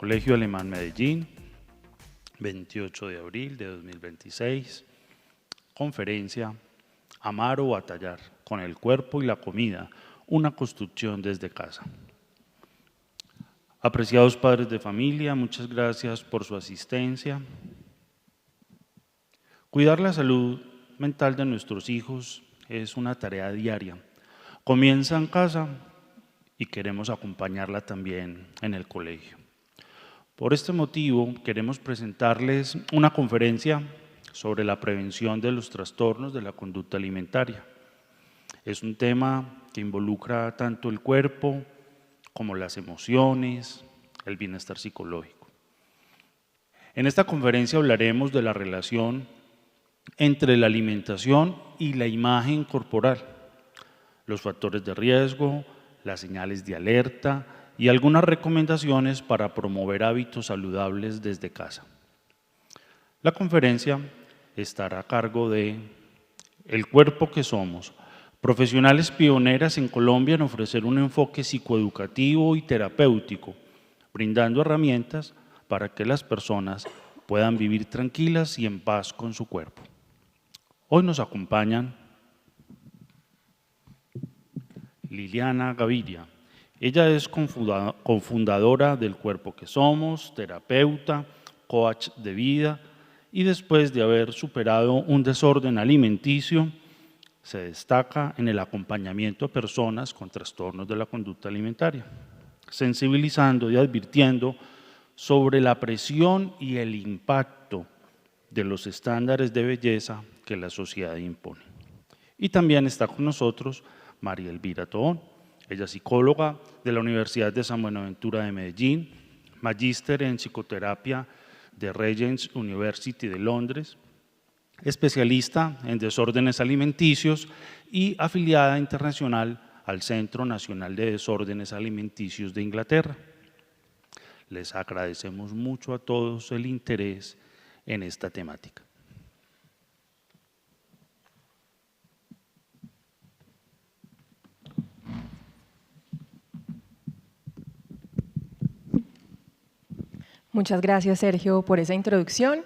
Colegio Alemán Medellín, 28 de abril de 2026, conferencia Amar o batallar con el cuerpo y la comida, una construcción desde casa. Apreciados padres de familia, muchas gracias por su asistencia. Cuidar la salud mental de nuestros hijos es una tarea diaria. Comienza en casa y queremos acompañarla también en el colegio. Por este motivo, queremos presentarles una conferencia sobre la prevención de los trastornos de la conducta alimentaria. Es un tema que involucra tanto el cuerpo como las emociones, el bienestar psicológico. En esta conferencia hablaremos de la relación entre la alimentación y la imagen corporal, los factores de riesgo, las señales de alerta y algunas recomendaciones para promover hábitos saludables desde casa. La conferencia estará a cargo de El cuerpo que somos, profesionales pioneras en Colombia en ofrecer un enfoque psicoeducativo y terapéutico, brindando herramientas para que las personas puedan vivir tranquilas y en paz con su cuerpo. Hoy nos acompañan Liliana Gaviria. Ella es cofundadora del Cuerpo que Somos, terapeuta, coach de vida y después de haber superado un desorden alimenticio, se destaca en el acompañamiento a personas con trastornos de la conducta alimentaria, sensibilizando y advirtiendo sobre la presión y el impacto de los estándares de belleza que la sociedad impone. Y también está con nosotros María Elvira Tobón. Ella es psicóloga de la Universidad de San Buenaventura de Medellín, magíster en psicoterapia de Regent's University de Londres, especialista en desórdenes alimenticios y afiliada internacional al Centro Nacional de Desórdenes Alimenticios de Inglaterra. Les agradecemos mucho a todos el interés en esta temática. Muchas gracias, Sergio, por esa introducción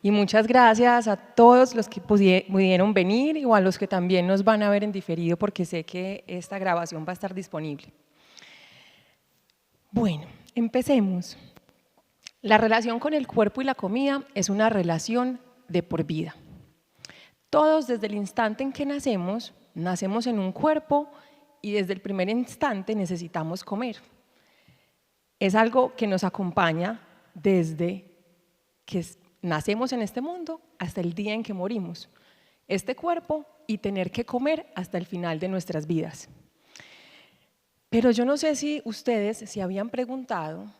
y muchas gracias a todos los que pudieron venir o a los que también nos van a ver en diferido porque sé que esta grabación va a estar disponible. Bueno, empecemos. La relación con el cuerpo y la comida es una relación de por vida. Todos desde el instante en que nacemos en un cuerpo y desde el primer instante necesitamos comer. Es algo que nos acompaña desde que nacemos en este mundo hasta el día en que morimos. Este cuerpo y tener que comer hasta el final de nuestras vidas. Pero yo no sé si ustedes se habían preguntado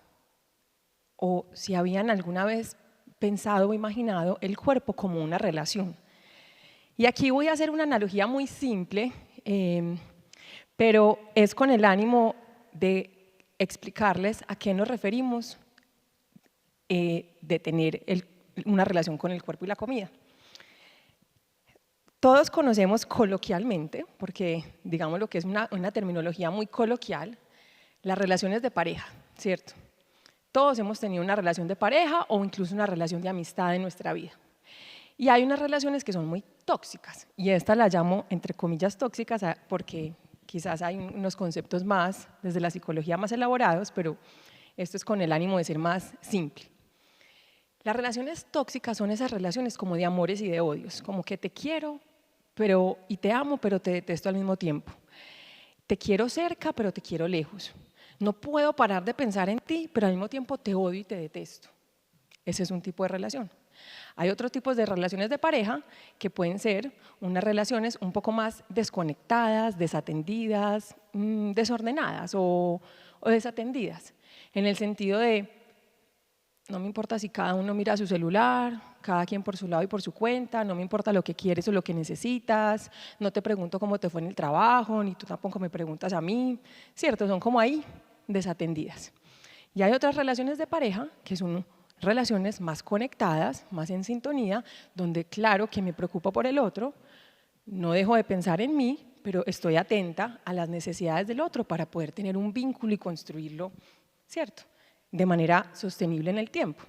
o si habían alguna vez pensado o imaginado el cuerpo como una relación. Y aquí voy a hacer una analogía muy simple, pero es con el ánimo de explicarles a qué nos referimos de tener una relación con el cuerpo y la comida. Todos conocemos coloquialmente, porque digamos lo que es una terminología muy coloquial, las relaciones de pareja, ¿cierto? Todos hemos tenido una relación de pareja o incluso una relación de amistad en nuestra vida. Y hay unas relaciones que son muy tóxicas, y esta la llamo entre comillas tóxicas porque quizás hay unos conceptos más, desde la psicología más elaborados, pero esto es con el ánimo de ser más simple. Las relaciones tóxicas son esas relaciones como de amores y de odios, como que te quiero y te amo, pero te detesto al mismo tiempo. Te quiero cerca, pero te quiero lejos. No puedo parar de pensar en ti, pero al mismo tiempo te odio y te detesto. Ese es un tipo de relación. Hay otros tipos de relaciones de pareja que pueden ser unas relaciones un poco más desconectadas, desatendidas, desordenadas o desatendidas, en el sentido de no me importa si cada uno mira su celular, cada quien por su lado y por su cuenta, no me importa lo que quieres o lo que necesitas, no te pregunto cómo te fue en el trabajo, ni tú tampoco me preguntas a mí, ¿cierto? Son como ahí desatendidas. Y hay otras relaciones de pareja que son relaciones más conectadas, más en sintonía, donde claro que me preocupo por el otro, no dejo de pensar en mí, pero estoy atenta a las necesidades del otro para poder tener un vínculo y construirlo, ¿cierto? de manera sostenible en el tiempo,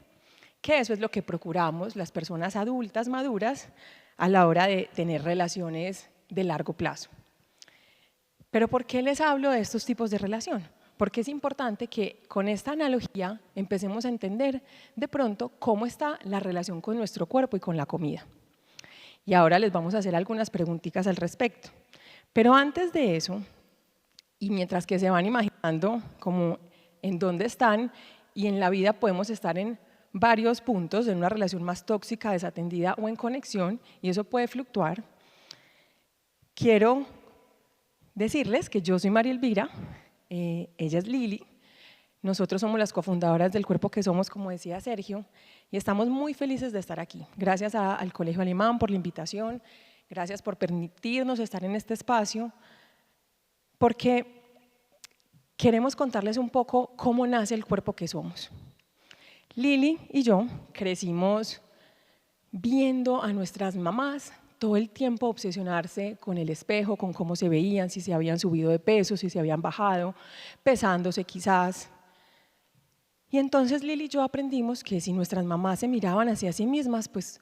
que eso es lo que procuramos las personas adultas maduras a la hora de tener relaciones de largo plazo. Pero ¿por qué les hablo de estos tipos de relación? Porque es importante que con esta analogía empecemos a entender de pronto cómo está la relación con nuestro cuerpo y con la comida. Y ahora les vamos a hacer algunas preguntitas al respecto. Pero antes de eso, y mientras que se van imaginando como en dónde están, y en la vida podemos estar en varios puntos, en una relación más tóxica, desatendida o en conexión, y eso puede fluctuar, quiero decirles que yo soy María Elvira, ella es Lili, nosotros somos las cofundadoras del Cuerpo que Somos, como decía Sergio, y estamos muy felices de estar aquí. Gracias al Colegio Alemán por la invitación, gracias por permitirnos estar en este espacio, porque queremos contarles un poco cómo nace el Cuerpo que Somos. Lili y yo crecimos viendo a nuestras mamás todo el tiempo obsesionarse con el espejo, con cómo se veían, si se habían subido de peso, si se habían bajado, pesándose quizás. Y entonces Lili y yo aprendimos que si nuestras mamás se miraban hacia sí mismas, pues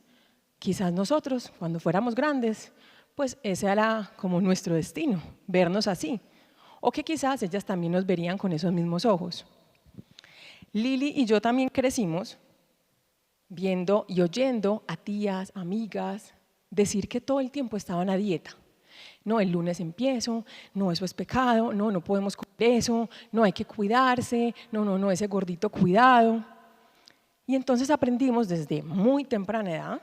quizás nosotros, cuando fuéramos grandes, pues ese era como nuestro destino, vernos así. O que quizás ellas también nos verían con esos mismos ojos. Lili y yo también crecimos viendo y oyendo a tías, amigas, decir que todo el tiempo estaban a dieta. No, el lunes empiezo, no, eso es pecado, no, no podemos comer eso, no, hay que cuidarse, no, ese gordito cuidado. Y entonces aprendimos desde muy temprana edad,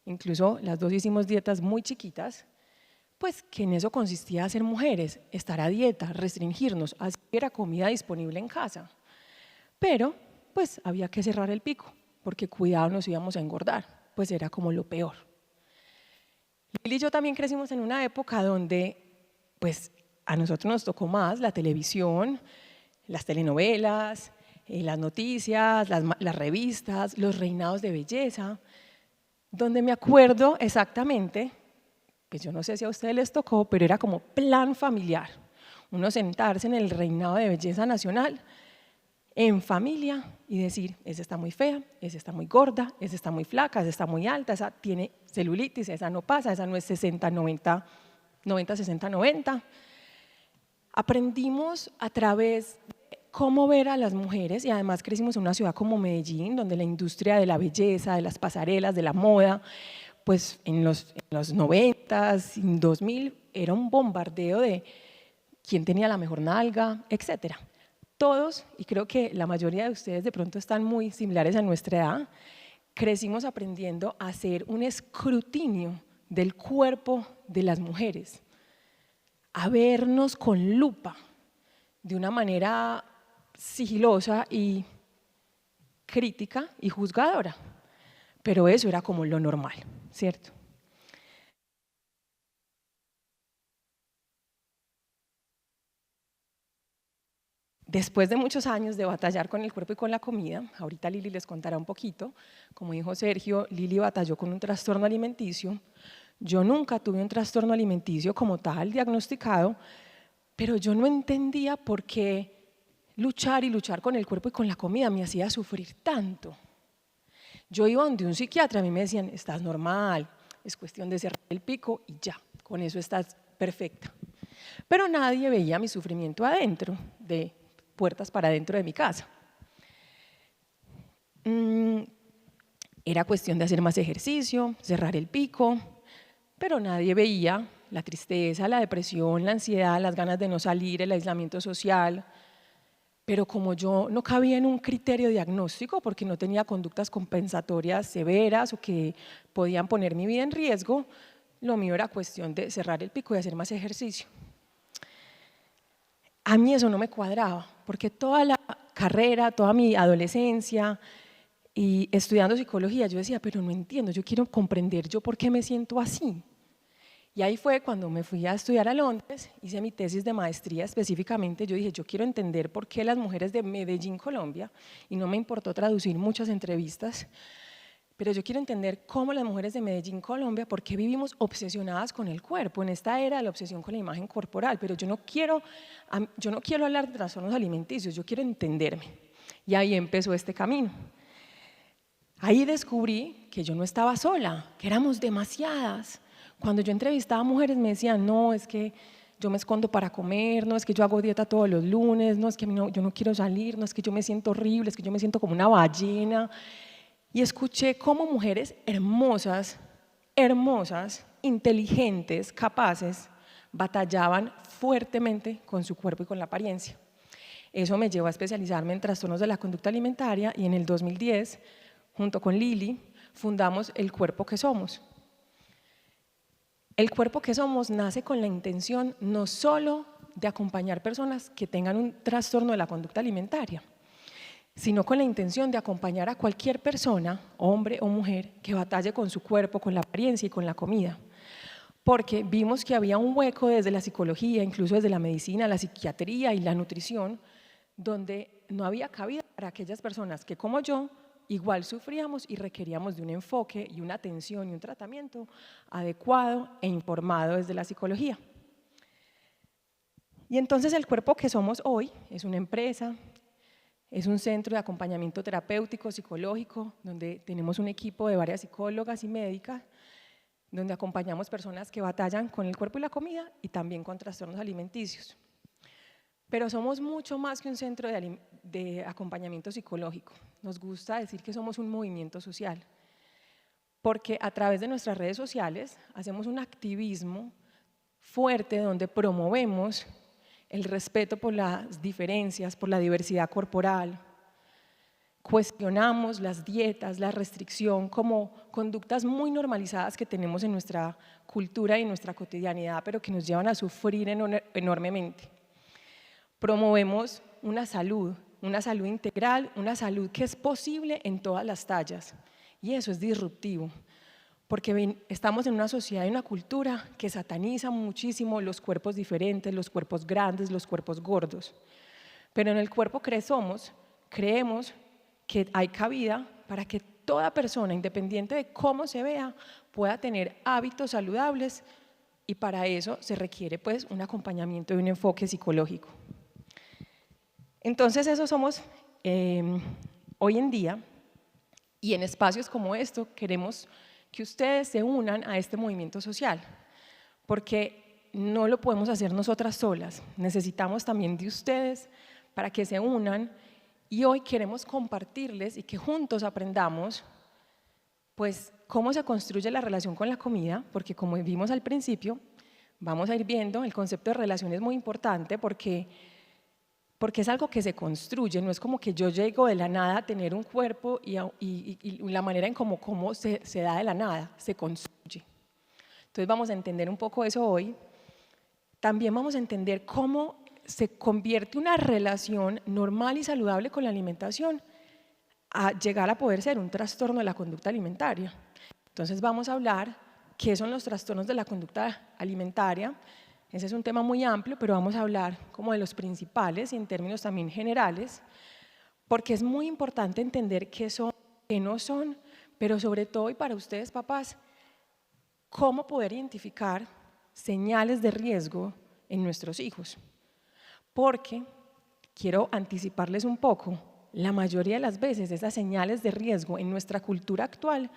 incluso las dos hicimos dietas muy chiquitas, pues que en eso consistía ser mujeres, estar a dieta, restringirnos, así era comida disponible en casa. Pero pues había que cerrar el pico, porque cuidado nos íbamos a engordar, pues era como lo peor. Lili y yo también crecimos en una época donde pues a nosotros nos tocó más la televisión, las telenovelas, las noticias, las revistas, los reinados de belleza, donde me acuerdo exactamente, pues yo no sé si a ustedes les tocó, pero era como plan familiar, uno sentarse en el reinado de belleza nacional en familia y decir, esa está muy fea, esa está muy gorda, esa está muy flaca, esa está muy alta, esa tiene celulitis, esa no pasa, esa no es 60, 90, 90, 60, 90. Aprendimos a través de cómo ver a las mujeres y además crecimos en una ciudad como Medellín, donde la industria de la belleza, de las pasarelas, de la moda, pues en los 90, 2000 era un bombardeo de quién tenía la mejor nalga, etcétera. Todos, y creo que la mayoría de ustedes de pronto están muy similares a nuestra edad, crecimos aprendiendo a hacer un escrutinio del cuerpo de las mujeres, a vernos con lupa, de una manera sigilosa y crítica y juzgadora, pero eso era como lo normal, ¿cierto? Después de muchos años de batallar con el cuerpo y con la comida, ahorita Lili les contará un poquito, como dijo Sergio, Lili batalló con un trastorno alimenticio. Yo nunca tuve un trastorno alimenticio como tal diagnosticado, pero yo no entendía por qué luchar y luchar con el cuerpo y con la comida me hacía sufrir tanto. Yo iba donde un psiquiatra, a mí me decían, estás normal, es cuestión de cerrar el pico y ya, con eso estás perfecta. Pero nadie veía mi sufrimiento adentro, de puertas para adentro de mi casa. Era cuestión de hacer más ejercicio, cerrar el pico, pero nadie veía la tristeza, la depresión, la ansiedad, las ganas de no salir, el aislamiento social. Pero como yo no cabía en un criterio diagnóstico porque no tenía conductas compensatorias severas o que podían poner mi vida en riesgo, lo mío era cuestión de cerrar el pico y hacer más ejercicio. A mí eso no me cuadraba, porque toda la carrera, toda mi adolescencia y estudiando psicología, yo decía, pero no entiendo, yo quiero comprender yo por qué me siento así. Y ahí fue cuando me fui a estudiar a Londres, hice mi tesis de maestría específicamente, yo dije, yo quiero entender por qué las mujeres de Medellín, Colombia, y no me importó traducir muchas entrevistas, pero yo quiero entender cómo las mujeres de Medellín, Colombia, por qué vivimos obsesionadas con el cuerpo, en esta era de la obsesión con la imagen corporal, pero yo no quiero hablar de trastornos alimenticios, yo quiero entenderme. Y ahí empezó este camino. Ahí descubrí que yo no estaba sola, que éramos demasiadas. Cuando yo entrevistaba a mujeres me decían, no, es que yo me escondo para comer, no, es que yo hago dieta todos los lunes, no, es que yo no quiero salir, no, es que yo me siento horrible, es que yo me siento como una ballena. Y escuché cómo mujeres hermosas, hermosas, inteligentes, capaces, batallaban fuertemente con su cuerpo y con la apariencia. Eso me llevó a especializarme en trastornos de la conducta alimentaria y en el 2010, junto con Lili, fundamos El Cuerpo que Somos. El Cuerpo que Somos nace con la intención no solo de acompañar personas que tengan un trastorno de la conducta alimentaria, sino con la intención de acompañar a cualquier persona, hombre o mujer, que batalle con su cuerpo, con la apariencia y con la comida. Porque vimos que había un hueco desde la psicología, incluso desde la medicina, la psiquiatría y la nutrición, donde no había cabida para aquellas personas que, como yo, igual sufríamos y requeríamos de un enfoque y una atención y un tratamiento adecuado e informado desde la psicología. Y entonces El Cuerpo que Somos hoy es una empresa, es un centro de acompañamiento terapéutico, psicológico, donde tenemos un equipo de varias psicólogas y médicas, donde acompañamos personas que batallan con el cuerpo y la comida y también con trastornos alimenticios. Pero somos mucho más que un centro de acompañamiento psicológico. Nos gusta decir que somos un movimiento social, porque a través de nuestras redes sociales hacemos un activismo fuerte donde promovemos el respeto por las diferencias, por la diversidad corporal, cuestionamos las dietas, la restricción como conductas muy normalizadas que tenemos en nuestra cultura y en nuestra cotidianidad, pero que nos llevan a sufrir enormemente. Promovemos una salud integral, una salud que es posible en todas las tallas, y eso es disruptivo, porque estamos en una sociedad y una cultura que sataniza muchísimo los cuerpos diferentes, los cuerpos grandes, los cuerpos gordos, pero en El Cuerpo que Somos creemos que hay cabida para que toda persona, independiente de cómo se vea, pueda tener hábitos saludables, y para eso se requiere pues un acompañamiento y un enfoque psicológico. Entonces eso somos hoy en día, y en espacios como esto queremos que ustedes se unan a este movimiento social, porque no lo podemos hacer nosotras solas, necesitamos también de ustedes para que se unan, y hoy queremos compartirles y que juntos aprendamos pues cómo se construye la relación con la comida, porque como vimos al principio, vamos a ir viendo, el concepto de relación es muy importante porque es algo que se construye, no es como que yo llego de la nada a tener un cuerpo y la manera en cómo se da de la nada, se construye. Entonces vamos a entender un poco eso hoy. También vamos a entender cómo se convierte una relación normal y saludable con la alimentación a llegar a poder ser un trastorno de la conducta alimentaria. Entonces vamos a hablar qué son los trastornos de la conducta alimentaria. Ese es un tema muy amplio, pero vamos a hablar como de los principales y en términos también generales, porque es muy importante entender qué son, qué no son, pero sobre todo, y para ustedes papás, cómo poder identificar señales de riesgo en nuestros hijos. Porque, quiero anticiparles un poco, la mayoría de las veces esas señales de riesgo en nuestra cultura actual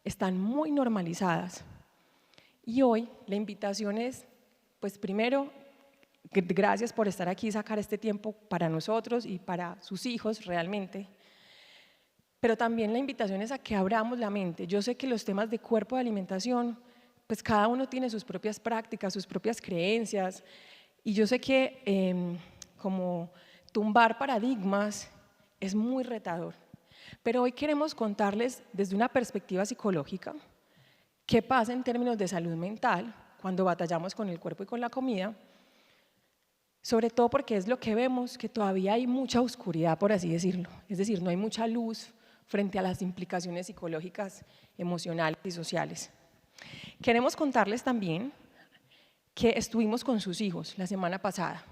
están muy normalizadas. Y hoy la invitación es, pues primero, gracias por estar aquí y sacar este tiempo para nosotros y para sus hijos realmente, pero también la invitación es a que abramos la mente. Yo sé que los temas de cuerpo y alimentación, pues cada uno tiene sus propias prácticas, sus propias creencias, y yo sé que como tumbar paradigmas es muy retador, pero hoy queremos contarles desde una perspectiva psicológica qué pasa en términos de salud mental cuando batallamos con el cuerpo y con la comida, sobre todo porque es lo que vemos, que todavía hay mucha oscuridad, por así decirlo, es decir, no hay mucha luz frente a las implicaciones psicológicas, emocionales y sociales. Queremos contarles también que estuvimos con sus hijos la semana pasada,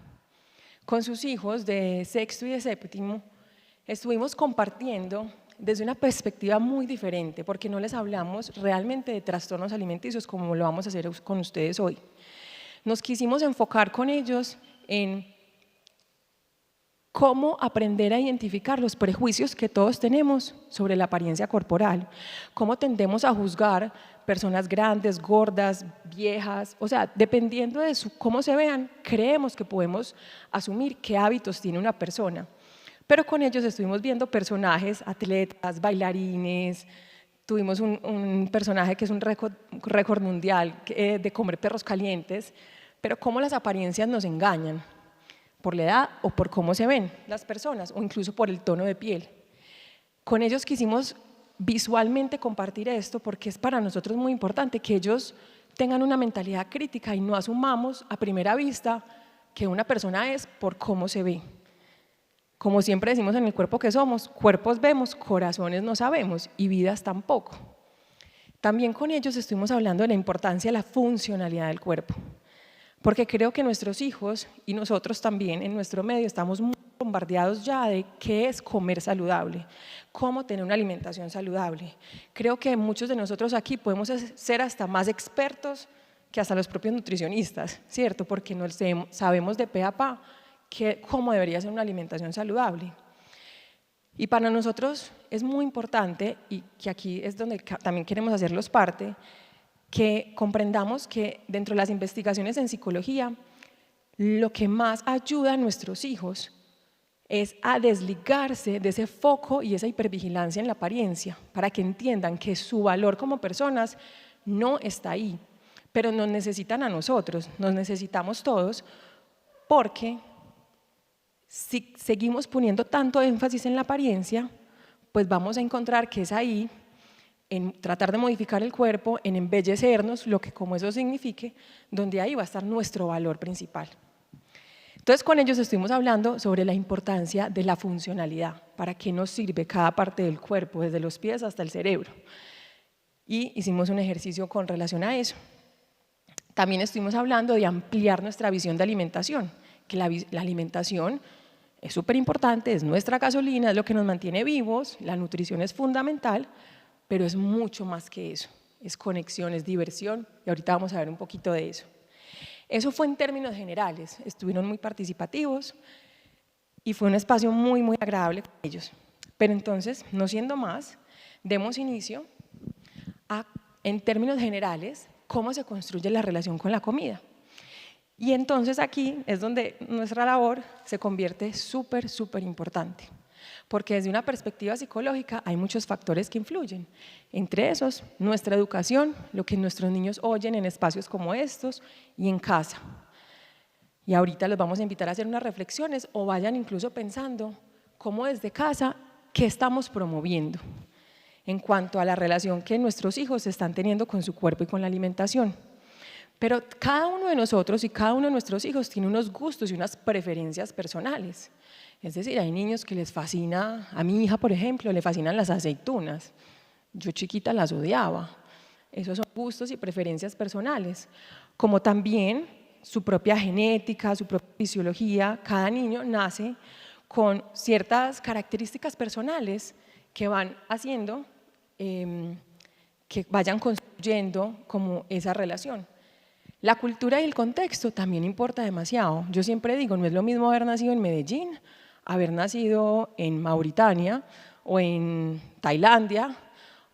con sus hijos de sexto y de séptimo, estuvimos compartiendo desde una perspectiva muy diferente, porque no les hablamos realmente de trastornos alimenticios como lo vamos a hacer con ustedes hoy. Nos quisimos enfocar con ellos en cómo aprender a identificar los prejuicios que todos tenemos sobre la apariencia corporal, cómo tendemos a juzgar personas grandes, gordas, viejas, o sea, dependiendo de cómo se vean, creemos que podemos asumir qué hábitos tiene una persona. Pero con ellos estuvimos viendo personajes, atletas, bailarines, tuvimos un personaje que es un récord mundial de comer perros calientes, pero cómo las apariencias nos engañan, por la edad o por cómo se ven las personas, o incluso por el tono de piel. Con ellos quisimos visualmente compartir esto porque es para nosotros muy importante que ellos tengan una mentalidad crítica y no asumamos a primera vista que una persona es por cómo se ve. Como siempre decimos en El Cuerpo que Somos, cuerpos vemos, corazones no sabemos y vidas tampoco. También con ellos estuvimos hablando de la importancia de la funcionalidad del cuerpo, porque creo que nuestros hijos y nosotros también en nuestro medio estamos muy bombardeados ya de qué es comer saludable, cómo tener una alimentación saludable. Creo que muchos de nosotros aquí podemos ser hasta más expertos que hasta los propios nutricionistas, ¿cierto? Porque no sabemos de pe a pa cómo debería ser una alimentación saludable. Y para nosotros es muy importante, y que aquí es donde también queremos hacerlos parte, que comprendamos que dentro de las investigaciones en psicología, lo que más ayuda a nuestros hijos es a desligarse de ese foco y esa hipervigilancia en la apariencia, para que entiendan que su valor como personas no está ahí, pero nos necesitan a nosotros, nos necesitamos todos, porque si seguimos poniendo tanto énfasis en la apariencia, pues vamos a encontrar que es ahí, en tratar de modificar el cuerpo, en embellecernos, lo que como eso signifique, donde ahí va a estar nuestro valor principal. Entonces con ellos estuvimos hablando sobre la importancia de la funcionalidad, para qué nos sirve cada parte del cuerpo, desde los pies hasta el cerebro. Y hicimos un ejercicio con relación a eso. También estuvimos hablando de ampliar nuestra visión de alimentación, que la alimentación es súper importante, es nuestra gasolina, es lo que nos mantiene vivos, la nutrición es fundamental, pero es mucho más que eso, es conexión, es diversión, y ahorita vamos a ver un poquito de eso. Eso fue en términos generales, estuvieron muy participativos y fue un espacio muy, muy agradable con ellos. Pero entonces, no siendo más, demos inicio a, en términos generales, cómo se construye la relación con la comida. Y entonces aquí es donde nuestra labor se convierte súper, súper importante, porque desde una perspectiva psicológica hay muchos factores que influyen, entre esos nuestra educación, lo que nuestros niños oyen en espacios como estos y en casa. Y ahorita los vamos a invitar a hacer unas reflexiones o vayan incluso pensando cómo desde casa, qué estamos promoviendo en cuanto a la relación que nuestros hijos están teniendo con su cuerpo y con la alimentación. Pero cada uno de nosotros y cada uno de nuestros hijos tiene unos gustos y unas preferencias personales. Es decir, hay niños que les fascina, a mi hija por ejemplo, le fascinan las aceitunas. Yo chiquita las odiaba. Esos son gustos y preferencias personales. Como también su propia genética, su propia fisiología, cada niño nace con ciertas características personales que van haciendo que vayan construyendo como esa relación. La cultura y el contexto también importa demasiado. Yo siempre digo, no es lo mismo haber nacido en Medellín, haber nacido en Mauritania o en Tailandia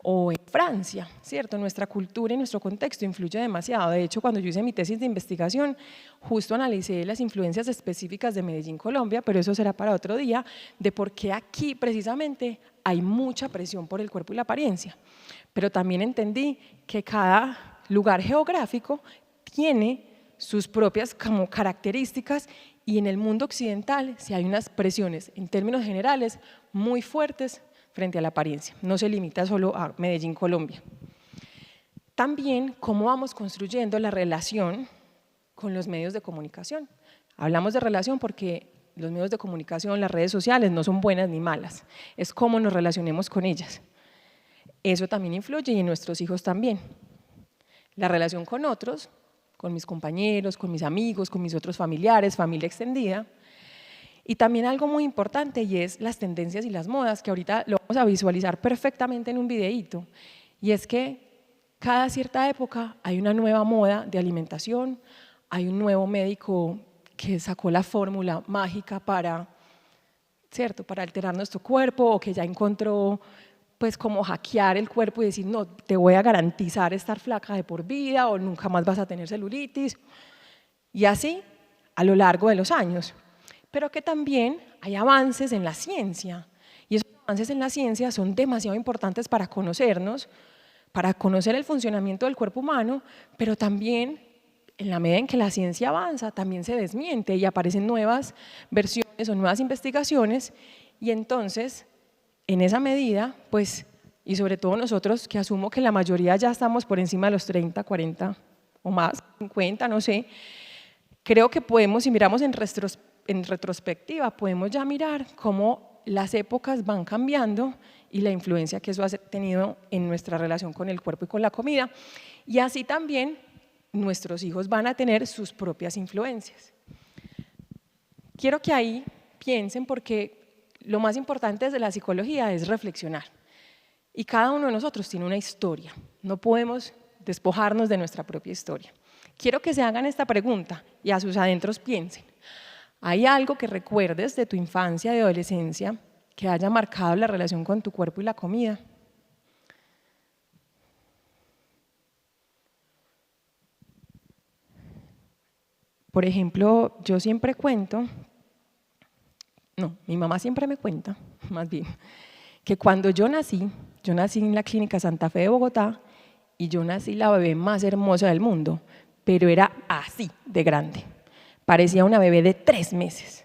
o en Francia, ¿cierto? Nuestra cultura y nuestro contexto influye demasiado. De hecho, cuando yo hice mi tesis de investigación, justo analicé las influencias específicas de Medellín, Colombia, pero eso será para otro día, de por qué aquí precisamente hay mucha presión por el cuerpo y la apariencia. Pero también entendí que cada lugar geográfico tiene sus propias como características y en el mundo occidental sí hay unas presiones en términos generales muy fuertes frente a la apariencia, no se limita solo a Medellín, Colombia. También cómo vamos construyendo la relación con los medios de comunicación. Hablamos de relación porque los medios de comunicación, las redes sociales no son buenas ni malas, es cómo nos relacionemos con ellas. Eso también influye y en nuestros hijos también. La relación con otros, con mis compañeros, con mis amigos, con mis otros familiares, familia extendida. Y también algo muy importante y es las tendencias y las modas, que ahorita lo vamos a visualizar perfectamente en un videíto. Y es que cada cierta época hay una nueva moda de alimentación, hay un nuevo médico que sacó la fórmula mágica para ¿cierto? Para alterar nuestro cuerpo o que ya encontró pues como hackear el cuerpo y decir no, te voy a garantizar estar flaca de por vida o nunca más vas a tener celulitis y así a lo largo de los años. Pero que también hay avances en la ciencia y esos avances en la ciencia son demasiado importantes para conocernos, para conocer el funcionamiento del cuerpo humano, pero también en la medida en que la ciencia avanza también se desmiente y aparecen nuevas versiones o nuevas investigaciones y entonces en esa medida pues y sobre todo nosotros que asumo que la mayoría ya estamos por encima de los 30, 40 o más, 50, no sé, creo que podemos, si miramos en retrospectiva, podemos ya mirar cómo las épocas van cambiando y la influencia que eso ha tenido en nuestra relación con el cuerpo y con la comida. Y así también nuestros hijos van a tener sus propias influencias. Quiero que ahí piensen porque lo más importante desde la psicología es reflexionar. Y cada uno de nosotros tiene una historia, no podemos despojarnos de nuestra propia historia. Quiero que se hagan esta pregunta y a sus adentros piensen. ¿Hay algo que recuerdes de tu infancia y adolescencia que haya marcado la relación con tu cuerpo y la comida? Por ejemplo, yo siempre cuento, no, mi mamá siempre me cuenta, más bien, que cuando yo nací en la Clínica Santa Fe de Bogotá y yo nací la bebé más hermosa del mundo, pero era así de grande, parecía una bebé de 3 meses.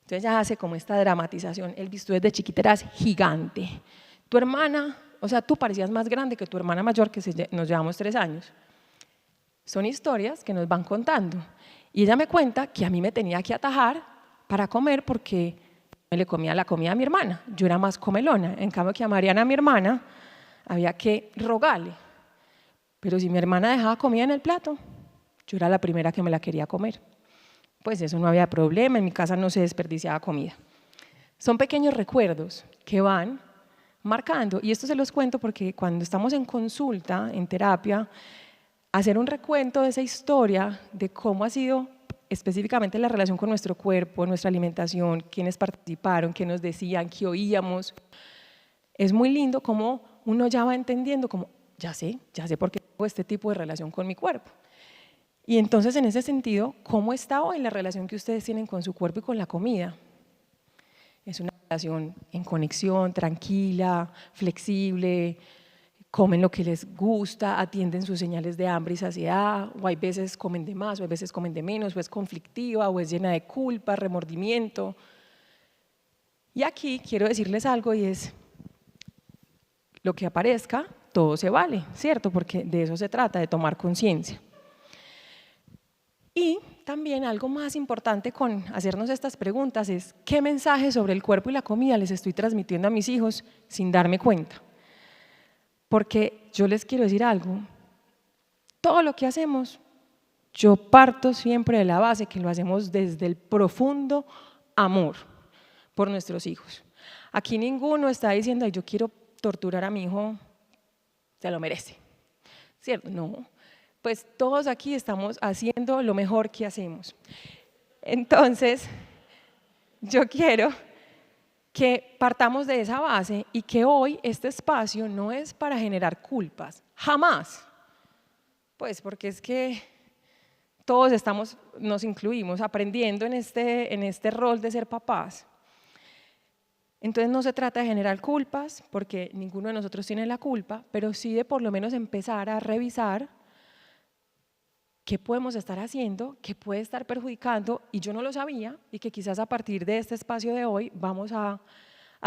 Entonces ya hace como esta dramatización, Elvis, tú desde chiquita eras gigante, tu hermana, o sea, tú parecías más grande que tu hermana mayor, que nos llevamos 3 años. Son historias que nos van contando y ella me cuenta que a mí me tenía que atajar para comer porque me le comía la comida a mi hermana, yo era más comelona, en cambio que a Mariana, mi hermana, había que rogarle, pero si mi hermana dejaba comida en el plato, yo era la primera que me la quería comer, pues eso no había problema, en mi casa no se desperdiciaba comida. Son pequeños recuerdos que van marcando y esto se los cuento porque cuando estamos en consulta, en terapia, hacer un recuento de esa historia, de cómo ha sido específicamente la relación con nuestro cuerpo, nuestra alimentación, quiénes participaron, qué nos decían, qué oíamos. Es muy lindo cómo uno ya va entendiendo, como ya sé por qué tengo este tipo de relación con mi cuerpo. Y entonces en ese sentido, ¿cómo está hoy la relación que ustedes tienen con su cuerpo y con la comida? Es una relación en conexión, tranquila, flexible, comen lo que les gusta, atienden sus señales de hambre y saciedad, o hay veces comen de más, o hay veces comen de menos, o es conflictiva, o es llena de culpa, remordimiento. Y aquí quiero decirles algo y es, lo que aparezca, todo se vale, ¿cierto? Porque de eso se trata, de tomar conciencia. Y también algo más importante con hacernos estas preguntas es, ¿qué mensaje sobre el cuerpo y la comida les estoy transmitiendo a mis hijos sin darme cuenta? Porque yo les quiero decir algo, todo lo que hacemos, yo parto siempre de la base que lo hacemos desde el profundo amor por nuestros hijos. Aquí ninguno está diciendo, yo quiero torturar a mi hijo, se lo merece, ¿cierto? No, pues todos aquí estamos haciendo lo mejor que hacemos. Entonces, yo quiero que partamos de esa base y que hoy este espacio no es para generar culpas, jamás, pues porque es que todos nos incluimos aprendiendo en este rol de ser papás. Entonces no se trata de generar culpas porque ninguno de nosotros tiene la culpa, pero sí de por lo menos empezar a revisar qué podemos estar haciendo, qué puede estar perjudicando y yo no lo sabía y que quizás a partir de este espacio de hoy vamos a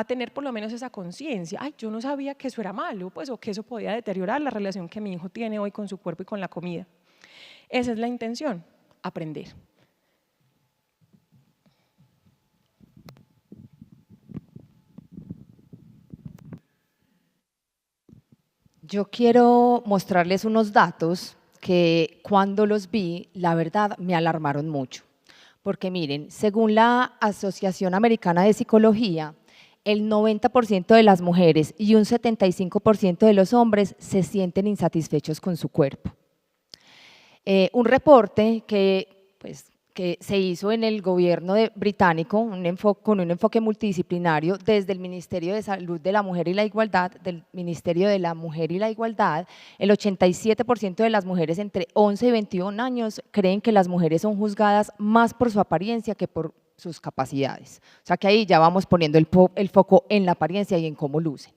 tener por lo menos esa conciencia, ay, yo no sabía que eso era malo, pues, o que eso podía deteriorar la relación que mi hijo tiene hoy con su cuerpo y con la comida. Esa es la intención, aprender. Yo quiero mostrarles unos datos que cuando los vi, la verdad, me alarmaron mucho. Porque miren, según la Asociación Americana de Psicología, el 90% de las mujeres y un 75% de los hombres se sienten insatisfechos con su cuerpo. Un reporte que que se hizo en el gobierno británico, con un enfoque multidisciplinario desde el Ministerio de Salud de la Mujer y la Igualdad, del Ministerio de la Mujer y la Igualdad, el 87% de las mujeres entre 11 y 21 años creen que las mujeres son juzgadas más por su apariencia que por sus capacidades. O sea que ahí ya vamos poniendo el foco en la apariencia y en cómo lucen.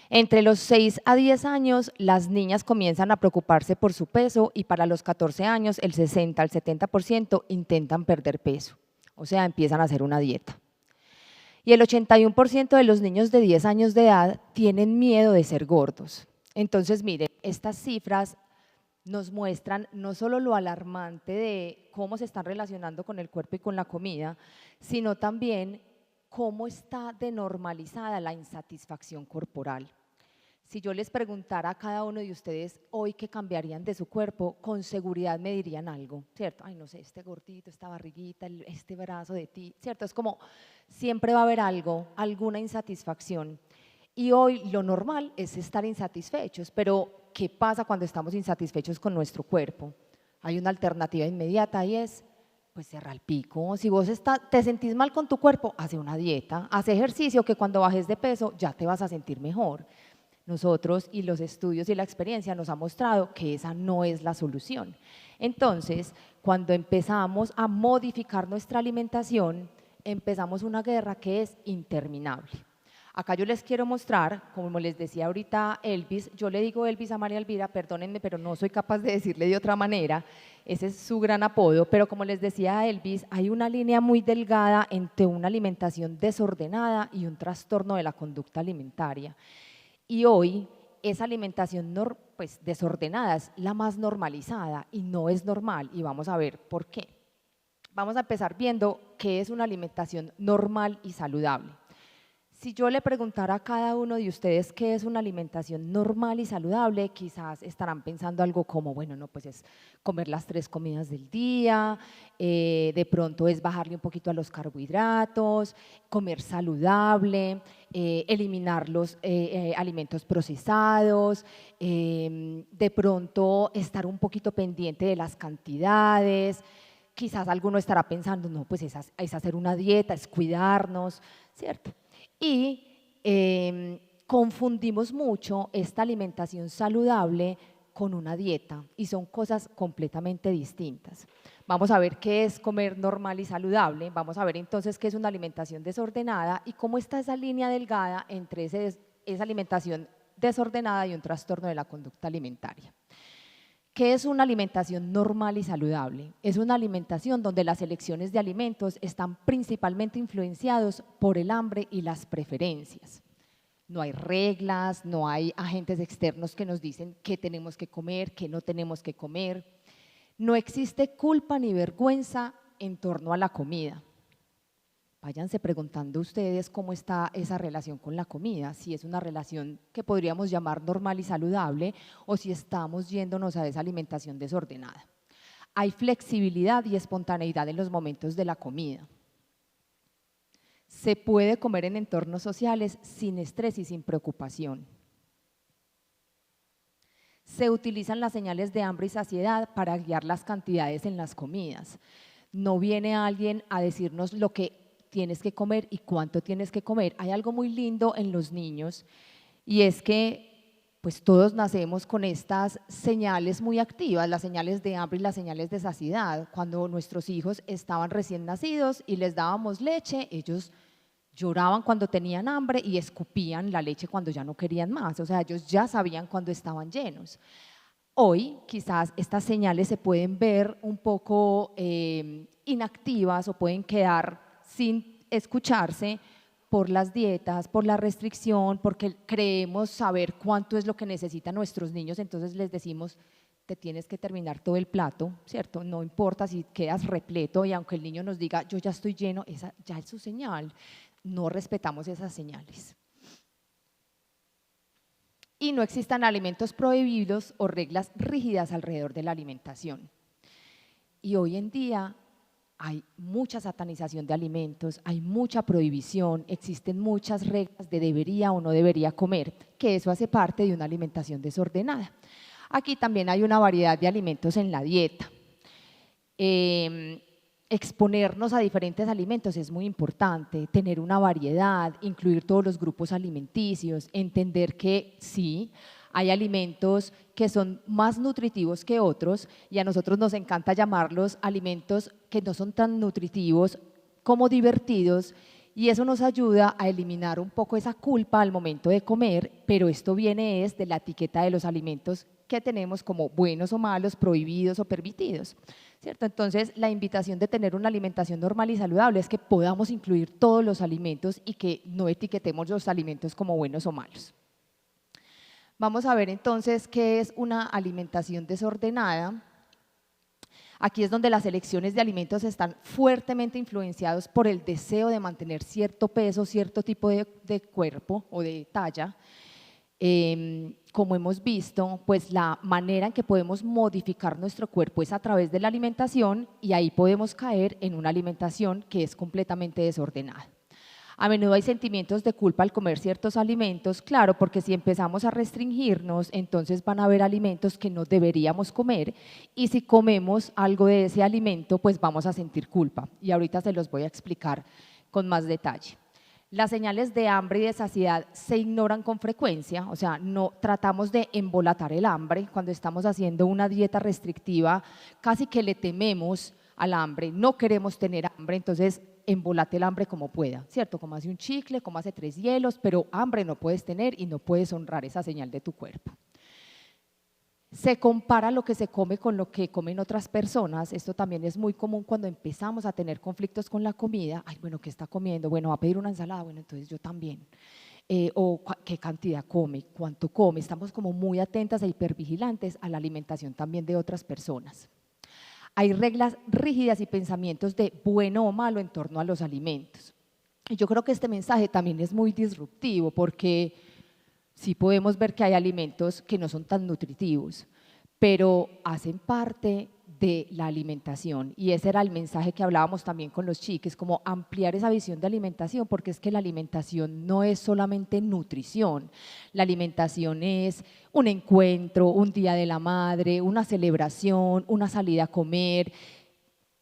Entre los 6 a 10 años, las niñas comienzan a preocuparse por su peso y para los 14 años, el 60 al 70% intentan perder peso, o sea, empiezan a hacer una dieta. Y el 81% de los niños de 10 años de edad tienen miedo de ser gordos. Entonces, miren, estas cifras nos muestran no solo lo alarmante de cómo se están relacionando con el cuerpo y con la comida, sino también cómo está denormalizada la insatisfacción corporal. Si yo les preguntara a cada uno de ustedes hoy qué cambiarían de su cuerpo, con seguridad me dirían algo, ¿cierto? Ay, no sé, este gordito, esta barriguita, este brazo de ti, ¿cierto? Es como siempre va a haber algo, alguna insatisfacción. Y hoy lo normal es estar insatisfechos, pero ¿qué pasa cuando estamos insatisfechos con nuestro cuerpo? Hay una alternativa inmediata y es, pues cerrar el pico. Si vos te sentís mal con tu cuerpo, hace una dieta, hace ejercicio que cuando bajes de peso ya te vas a sentir mejor. Nosotros y los estudios y la experiencia nos ha mostrado que esa no es la solución. Entonces, cuando empezamos a modificar nuestra alimentación, empezamos una guerra que es interminable. Acá yo les quiero mostrar, como les decía ahorita Elvis, yo le digo Elvis a María Elvira, perdónenme, pero no soy capaz de decirle de otra manera, ese es su gran apodo, pero como les decía Elvis, hay una línea muy delgada entre una alimentación desordenada y un trastorno de la conducta alimentaria. Y hoy esa alimentación pues, desordenada es la más normalizada y no es normal, y vamos a ver por qué. Vamos a empezar viendo qué es una alimentación normal y saludable. Si yo le preguntara a cada uno de ustedes qué es una alimentación normal y saludable, quizás estarán pensando algo como, bueno, no, pues es comer las 3 comidas del día, de pronto es bajarle un poquito a los carbohidratos, comer saludable, eliminar los alimentos procesados, de pronto estar un poquito pendiente de las cantidades. Quizás alguno estará pensando, no, pues es hacer una dieta, es cuidarnos, ¿cierto? Y confundimos mucho esta alimentación saludable con una dieta y son cosas completamente distintas. Vamos a ver qué es comer normal y saludable, vamos a ver entonces qué es una alimentación desordenada y cómo está esa línea delgada entre esa alimentación desordenada y un trastorno de la conducta alimentaria. ¿Qué es una alimentación normal y saludable? Es una alimentación donde las elecciones de alimentos están principalmente influenciados por el hambre y las preferencias. No hay reglas, no hay agentes externos que nos dicen qué tenemos que comer, qué no tenemos que comer. No existe culpa ni vergüenza en torno a la comida. Váyanse preguntando ustedes cómo está esa relación con la comida, si es una relación que podríamos llamar normal y saludable o si estamos yéndonos a esa alimentación desordenada. Hay flexibilidad y espontaneidad en los momentos de la comida. Se puede comer en entornos sociales sin estrés y sin preocupación. Se utilizan las señales de hambre y saciedad para guiar las cantidades en las comidas. No viene alguien a decirnos lo que tienes que comer y cuánto tienes que comer. Hay algo muy lindo en los niños y es que pues todos nacemos con estas señales muy activas, las señales de hambre y las señales de saciedad. Cuando nuestros hijos estaban recién nacidos y les dábamos leche, ellos lloraban cuando tenían hambre y escupían la leche cuando ya no querían más, o sea, ellos ya sabían cuando estaban llenos. Hoy quizás estas señales se pueden ver un poco inactivas o pueden quedar sin escucharse por las dietas, por la restricción, porque creemos saber cuánto es lo que necesitan nuestros niños, entonces les decimos, te tienes que terminar todo el plato, ¿cierto? No importa si quedas repleto y aunque el niño nos diga, yo ya estoy lleno, esa ya es su señal, no respetamos esas señales. Y no existan alimentos prohibidos o reglas rígidas alrededor de la alimentación. Y hoy en día hay mucha satanización de alimentos, hay mucha prohibición, existen muchas reglas de debería o no debería comer, que eso hace parte de una alimentación desordenada. Aquí también hay una variedad de alimentos en la dieta. exponernos a diferentes alimentos es muy importante, tener una variedad, incluir todos los grupos alimenticios, entender que sí, hay alimentos que son más nutritivos que otros y a nosotros nos encanta llamarlos alimentos que no son tan nutritivos como divertidos, y eso nos ayuda a eliminar un poco esa culpa al momento de comer, pero esto viene es de la etiqueta de los alimentos que tenemos como buenos o malos, prohibidos o permitidos, ¿cierto? Entonces, la invitación de tener una alimentación normal y saludable es que podamos incluir todos los alimentos y que no etiquetemos los alimentos como buenos o malos. Vamos a ver entonces qué es una alimentación desordenada. Aquí es donde las elecciones de alimentos están fuertemente influenciados por el deseo de mantener cierto peso, cierto tipo de cuerpo o de talla. Como hemos visto, pues la manera en que podemos modificar nuestro cuerpo es a través de la alimentación, y ahí podemos caer en una alimentación que es completamente desordenada. A menudo hay sentimientos de culpa al comer ciertos alimentos, claro, porque si empezamos a restringirnos, entonces van a haber alimentos que no deberíamos comer, y si comemos algo de ese alimento, pues vamos a sentir culpa, y ahorita se los voy a explicar con más detalle. Las señales de hambre y de saciedad se ignoran con frecuencia, o sea, no tratamos de embolatar el hambre. Cuando estamos haciendo una dieta restrictiva, casi que le tememos al hambre, no queremos tener hambre, entonces embolate el hambre como pueda, ¿cierto? Como hace un chicle, como hace 3 hielos, pero hambre no puedes tener y no puedes honrar esa señal de tu cuerpo. Se compara lo que se come con lo que comen otras personas. Esto también es muy común cuando empezamos a tener conflictos con la comida. Ay, bueno, ¿qué está comiendo? Bueno, va a pedir una ensalada, bueno, entonces yo también. O qué cantidad come, cuánto come. Estamos como muy atentas e hipervigilantes a la alimentación también de otras personas. Hay reglas rígidas y pensamientos de bueno o malo en torno a los alimentos. Y yo creo que este mensaje también es muy disruptivo, porque sí podemos ver que hay alimentos que no son tan nutritivos, pero hacen parte de la alimentación, y ese era el mensaje que hablábamos también con los chiques, como ampliar esa visión de alimentación, porque es que la alimentación no es solamente nutrición, la alimentación es un encuentro, un día de la madre, una celebración, una salida a comer,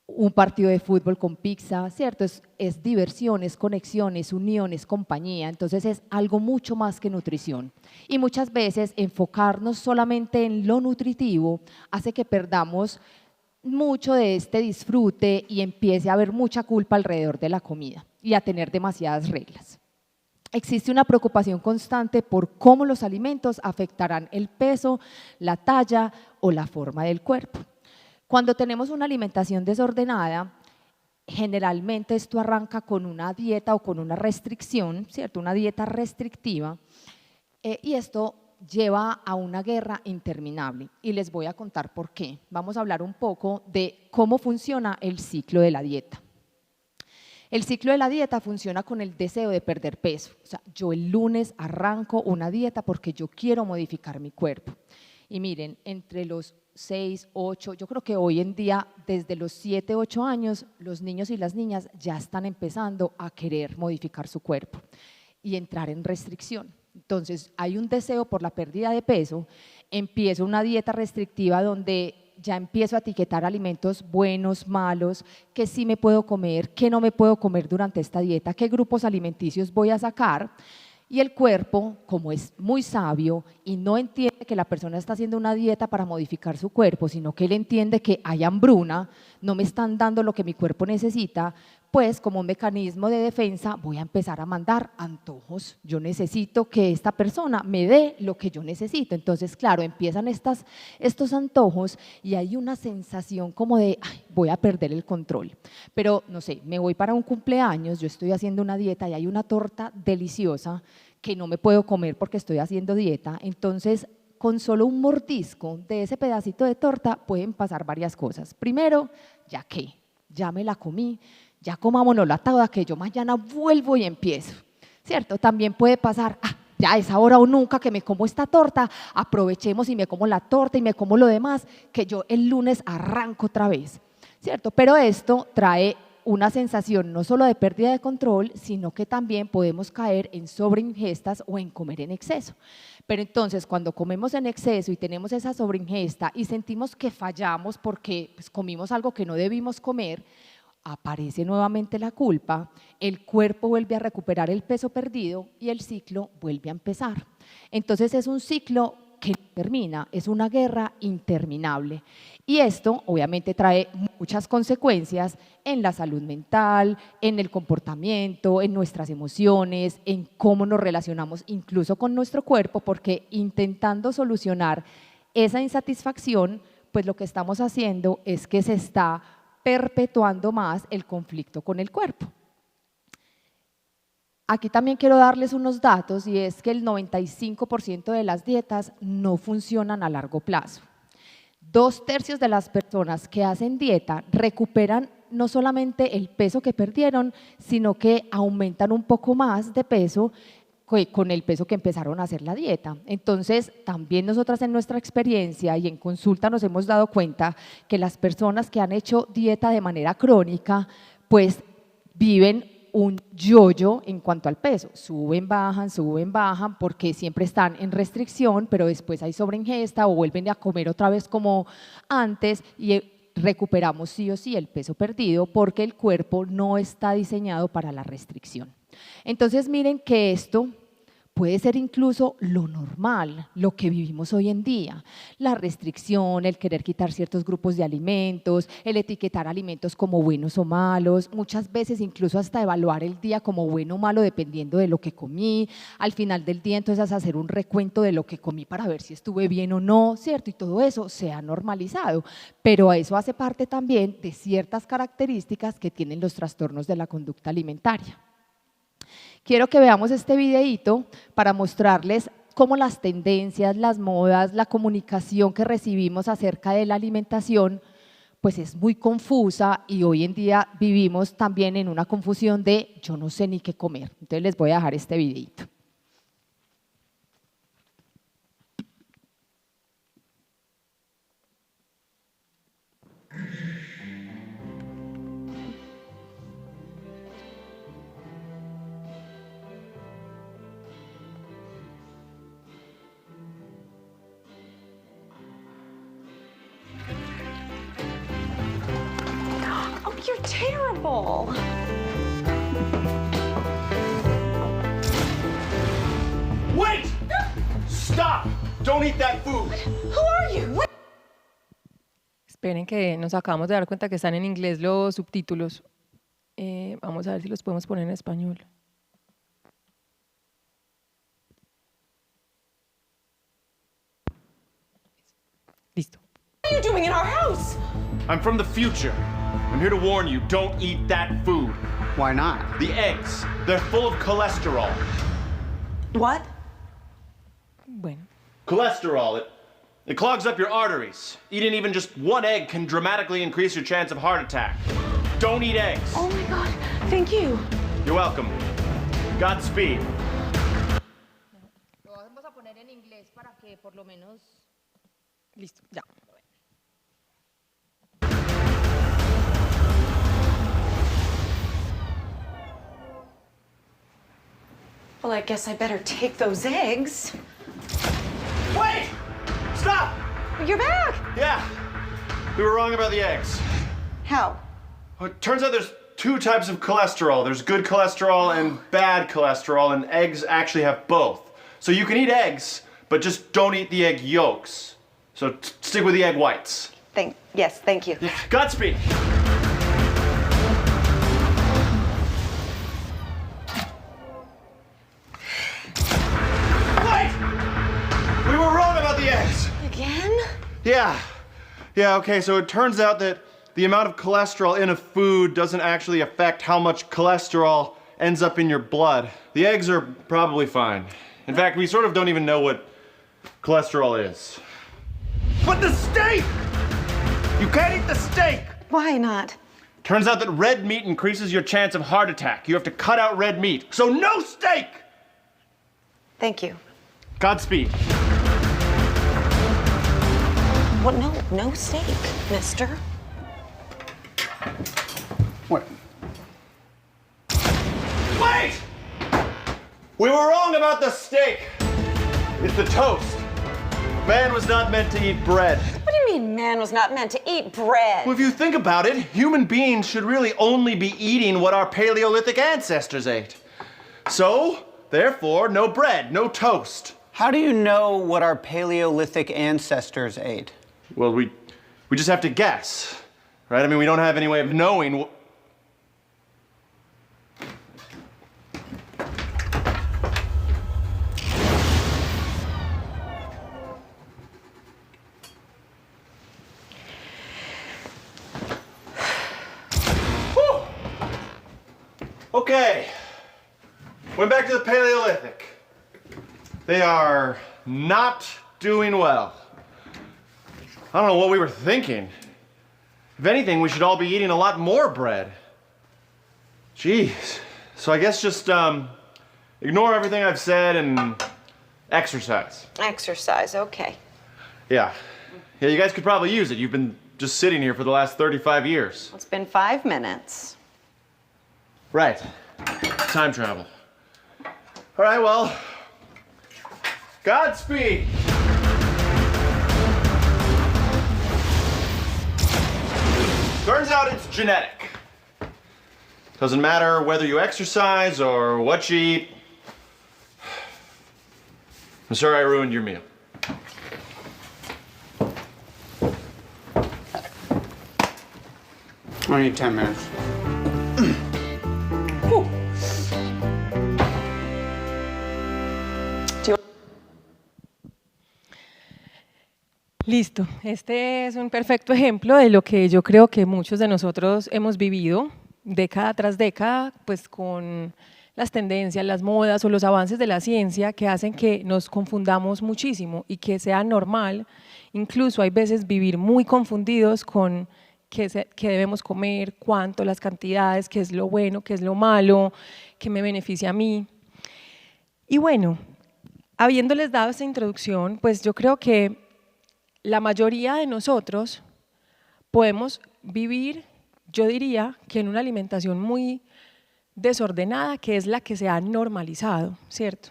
un partido de fútbol con pizza, ¿cierto? Es diversión, es conexión, es unión, es compañía, entonces es algo mucho más que nutrición. Y muchas veces enfocarnos solamente en lo nutritivo hace que perdamos mucho de este disfrute y empiece a haber mucha culpa alrededor de la comida y a tener demasiadas reglas. Existe una preocupación constante por cómo los alimentos afectarán el peso, la talla o la forma del cuerpo. Cuando tenemos una alimentación desordenada, generalmente esto arranca con una dieta o con una restricción, ¿cierto? Una dieta restrictiva, y esto lleva a una guerra interminable, y les voy a contar por qué. Vamos a hablar un poco de cómo funciona el ciclo de la dieta. El ciclo de la dieta funciona con el deseo de perder peso. O sea, yo el lunes arranco una dieta porque yo quiero modificar mi cuerpo. Y miren, entre los 6, 8, yo creo que hoy en día desde los 7, 8 años los niños y las niñas ya están empezando a querer modificar su cuerpo y entrar en restricción. Entonces hay un deseo por la pérdida de peso, empiezo una dieta restrictiva donde ya empiezo a etiquetar alimentos buenos, malos, qué sí me puedo comer, qué no me puedo comer durante esta dieta, qué grupos alimenticios voy a sacar. Y el cuerpo, como es muy sabio y no entiende que la persona está haciendo una dieta para modificar su cuerpo, sino que él entiende que hay hambruna, no me están dando lo que mi cuerpo necesita, pues como un mecanismo de defensa voy a empezar a mandar antojos. Yo necesito que esta persona me dé lo que yo necesito. Entonces, claro, empiezan estos antojos y hay una sensación como de, ay, voy a perder el control. Pero, no sé, me voy para un cumpleaños, yo estoy haciendo una dieta y hay una torta deliciosa que no me puedo comer porque estoy haciendo dieta. Entonces, con solo un mordisco de ese pedacito de torta pueden pasar varias cosas. Primero, ya me la comí, ya comámonos la toda, que yo mañana vuelvo y empiezo, ¿cierto? También puede pasar, ya es ahora o nunca que me como esta torta, aprovechemos y me como la torta y me como lo demás, que yo el lunes arranco otra vez, ¿cierto? Pero esto trae una sensación no solo de pérdida de control, sino que también podemos caer en sobreingestas o en comer en exceso. Pero entonces, cuando comemos en exceso y tenemos esa sobreingesta y sentimos que fallamos porque pues, comimos algo que no debimos comer, aparece nuevamente la culpa, el cuerpo vuelve a recuperar el peso perdido y el ciclo vuelve a empezar. Entonces es un ciclo que no termina, es una guerra interminable. Y esto obviamente trae muchas consecuencias en la salud mental, en el comportamiento, en nuestras emociones, en cómo nos relacionamos incluso con nuestro cuerpo, porque intentando solucionar esa insatisfacción, pues lo que estamos haciendo es que se está perpetuando más el conflicto con el cuerpo. Aquí también quiero darles unos datos y es que el 95% de las dietas no funcionan a largo plazo. 2/3 de las personas que hacen dieta recuperan no solamente el peso que perdieron, sino que aumentan un poco más de peso con el peso que empezaron a hacer la dieta. Entonces, también nosotras en nuestra experiencia y en consulta nos hemos dado cuenta que las personas que han hecho dieta de manera crónica, pues viven un yo-yo en cuanto al peso, suben, bajan, porque siempre están en restricción, pero después hay sobreingesta o vuelven a comer otra vez como antes y recuperamos sí o sí el peso perdido porque el cuerpo no está diseñado para la restricción. Entonces miren que esto puede ser incluso lo normal, lo que vivimos hoy en día. La restricción, el querer quitar ciertos grupos de alimentos, el etiquetar alimentos como buenos o malos, muchas veces incluso hasta evaluar el día como bueno o malo dependiendo de lo que comí. Al final del día entonces hacer un recuento de lo que comí para ver si estuve bien o no, ¿cierto? Y todo eso se ha normalizado, pero eso hace parte también de ciertas características que tienen los trastornos de la conducta alimentaria. Quiero que veamos este videíto para mostrarles cómo las tendencias, las modas, la comunicación que recibimos acerca de la alimentación, pues es muy confusa y hoy en día vivimos también en una confusión de yo no sé ni qué comer. Entonces les voy a dejar este videíto. You're terrible. Wait! Stop! Don't eat that food. Who are you? Esperen que nos acabamos de dar cuenta que están en inglés los subtítulos. Vamos a ver si los podemos poner en español. Listo. What are you doing in our house? I'm from the future. I'm here to warn you, don't eat that food. Why not? The eggs, they're full of cholesterol. What? Bueno, Cholesterol, it clogs up your arteries. Eating even just one egg can dramatically increase your chance of heart attack. Don't eat eggs. Oh my God, thank you. You're welcome. Godspeed. Lo vamos a poner en inglés para que por lo menos... listo, ya. Well, I guess I better take those eggs. Wait! Stop! You're back! Yeah, we were wrong about the eggs. How? Well, it turns out there's two types of cholesterol. There's good cholesterol and bad cholesterol, and eggs actually have both. So you can eat eggs, but just don't eat the egg yolks. So stick with the egg whites. Yes, thank you. Godspeed. Wait! We were wrong about the eggs. Again? Yeah, okay, so it turns out that the amount of cholesterol in a food doesn't actually affect how much cholesterol ends up in your blood. The eggs are probably fine. In fact, we sort of don't even know what cholesterol is. But the steak! You can't eat the steak! Why not? Turns out that red meat increases your chance of heart attack. You have to cut out red meat. So no steak! Thank you. Godspeed. What? No steak, mister. What? Wait! We were wrong about the steak. It's the toast. Man was not meant to eat bread. What do you mean man was not meant to eat bread? Well, if you think about it, human beings should really only be eating what our Paleolithic ancestors ate. So, therefore, no bread, no toast. How do you know what our Paleolithic ancestors ate? Well, we just have to guess, right? I mean, we don't have any way of knowing. Whew. Okay, went back to the Paleolithic. They are not doing well. I don't know what we were thinking. If anything, we should all be eating a lot more bread. Jeez. So I guess just ignore everything I've said and exercise. Exercise, okay. Yeah. Yeah, you guys could probably use it. You've been just sitting here for the last 35 years. It's been 5 minutes. Right. Time travel. All right, well, Godspeed. Turns out it's genetic. Doesn't matter whether you exercise or what you eat. I'm sorry I ruined your meal. I need 10 minutes. Listo, este es un perfecto ejemplo de lo que yo creo que muchos de nosotros hemos vivido década tras década, pues con las tendencias, las modas o los avances de la ciencia que hacen que nos confundamos muchísimo y que sea normal, incluso hay veces vivir muy confundidos con qué debemos comer, cuánto, las cantidades, qué es lo bueno, qué es lo malo, qué me beneficia a mí. Y bueno, habiéndoles dado esta introducción, pues yo creo que la mayoría de nosotros podemos vivir, yo diría, que en una alimentación muy desordenada, que es la que se ha normalizado, ¿cierto?